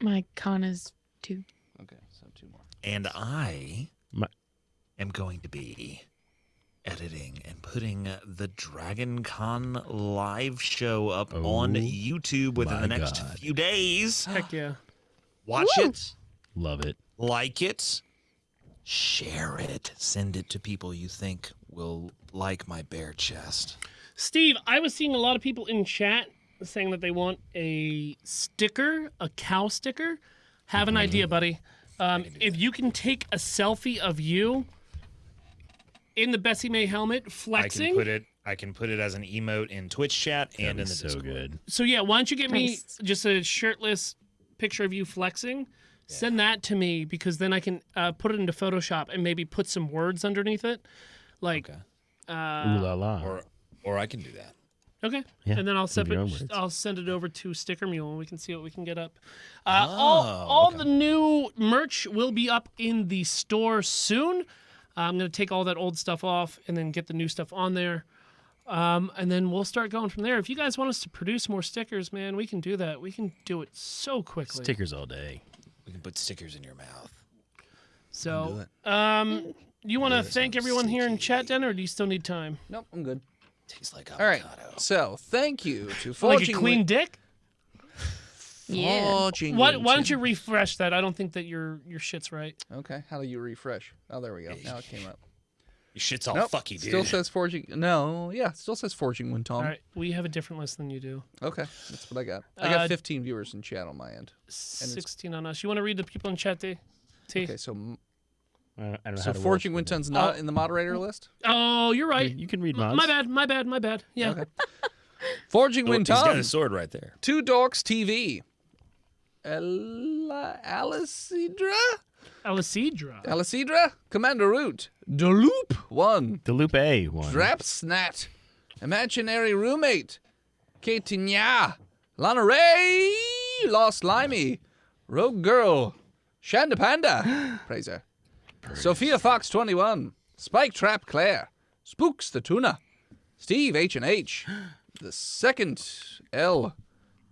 My con is 2. Okay, so 2 more. And I My- am going to be editing and putting the Dragon Con live show up on YouTube within my the next God. few days. Heck yeah. Watch it, Love it. like it, share it, send it to people you think will like my bare chest. Steve, I was seeing a lot of people in chat saying that they want a sticker, a cow sticker. Have an idea, buddy. If you can take a selfie of you in the Bessie May helmet flexing. I can put it as an emote in Twitch chat and in the so Discord. good. So yeah, why don't you get me Nice. just a shirtless picture of you flexing? Send that to me because then I can put it into Photoshop and maybe put some words underneath it. Like, Okay. Ooh la la. Or I can do that. okay. Yeah, And then I'll with your own words. I'll send it over to Sticker Mule and we can see what we can get up. Oh, All the new merch will be up in the store soon. I'm going to take all that old stuff off and then get the new stuff on there. And then we'll start going from there. If you guys want us to produce more stickers, man, we can do that. We can do it so quickly. Stickers all day. We can put stickers in your mouth. So, you want to thank everyone here in chat, Den, or do you still need time? Nope, I'm good. Tastes like All right. avocado. So, thank you to Like a Forging clean dick? Yeah. Forging Why don't Winton. you refresh that? I don't think that your shit's right. Okay, how do you refresh? Oh, there we go. Now it came up. Your shit's all Nope, fucky, dude. still says Forging. No, yeah, still says Forging Winton. All right, we have a different list than you do. Okay, that's what I got. I got Uh, 15 viewers in chat on my end. 16 on us. You want to read the people in chat, D? T? Okay, so I don't know so how to Forging work with Winton's not in the moderator list. Oh, you're it. right. You can read My mods. bad. Yeah. Okay. Forging He's got Winton. a sword right there. Two Dorks TV. Alicidra. Commander Root. Deloop 1. The Loop A one. Drap Snat. Imaginary Roommate. Katinya. Lana Ray. Lost Limey. Rogue Girl. Shanda Panda. Praiser. Sophia Fox 21. Spike Trap Claire. Spooks the Tuna. Steve H&H. The Second L.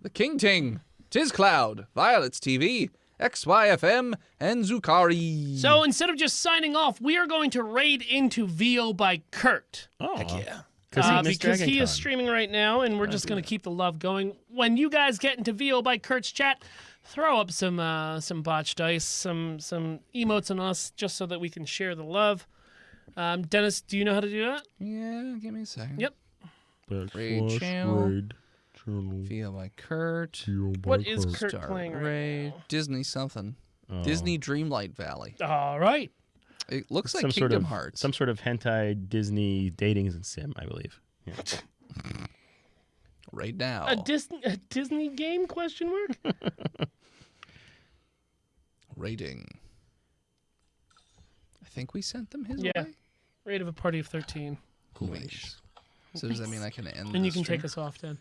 The King Ting. Tiz Cloud. Violets TV. XYFM. And Zukari. So instead of just signing off, we are going to raid into VO by Kurt. Oh, Heck yeah. because he is streaming right now, and we're just going to keep the love going. When you guys get into VO by Kurt's chat, throw up some botched dice, some emotes on us, just so that we can share the love. Dennis, do you know how to do that? Yeah, give me a second. Yep. Raid channel. VO by Kurt. What is Kurt playing right Raid. now? Disney something. Disney Dreamlight Valley. All right. It looks like some Kingdom Hearts. Some sort of hentai Disney dating sim, I believe. Yeah. Right now. A Disney game? Question mark. Rating. I think we sent them his Yeah. way. Rate of a party of 13. Nice. So does that mean I can end And the you can stream? take us off then.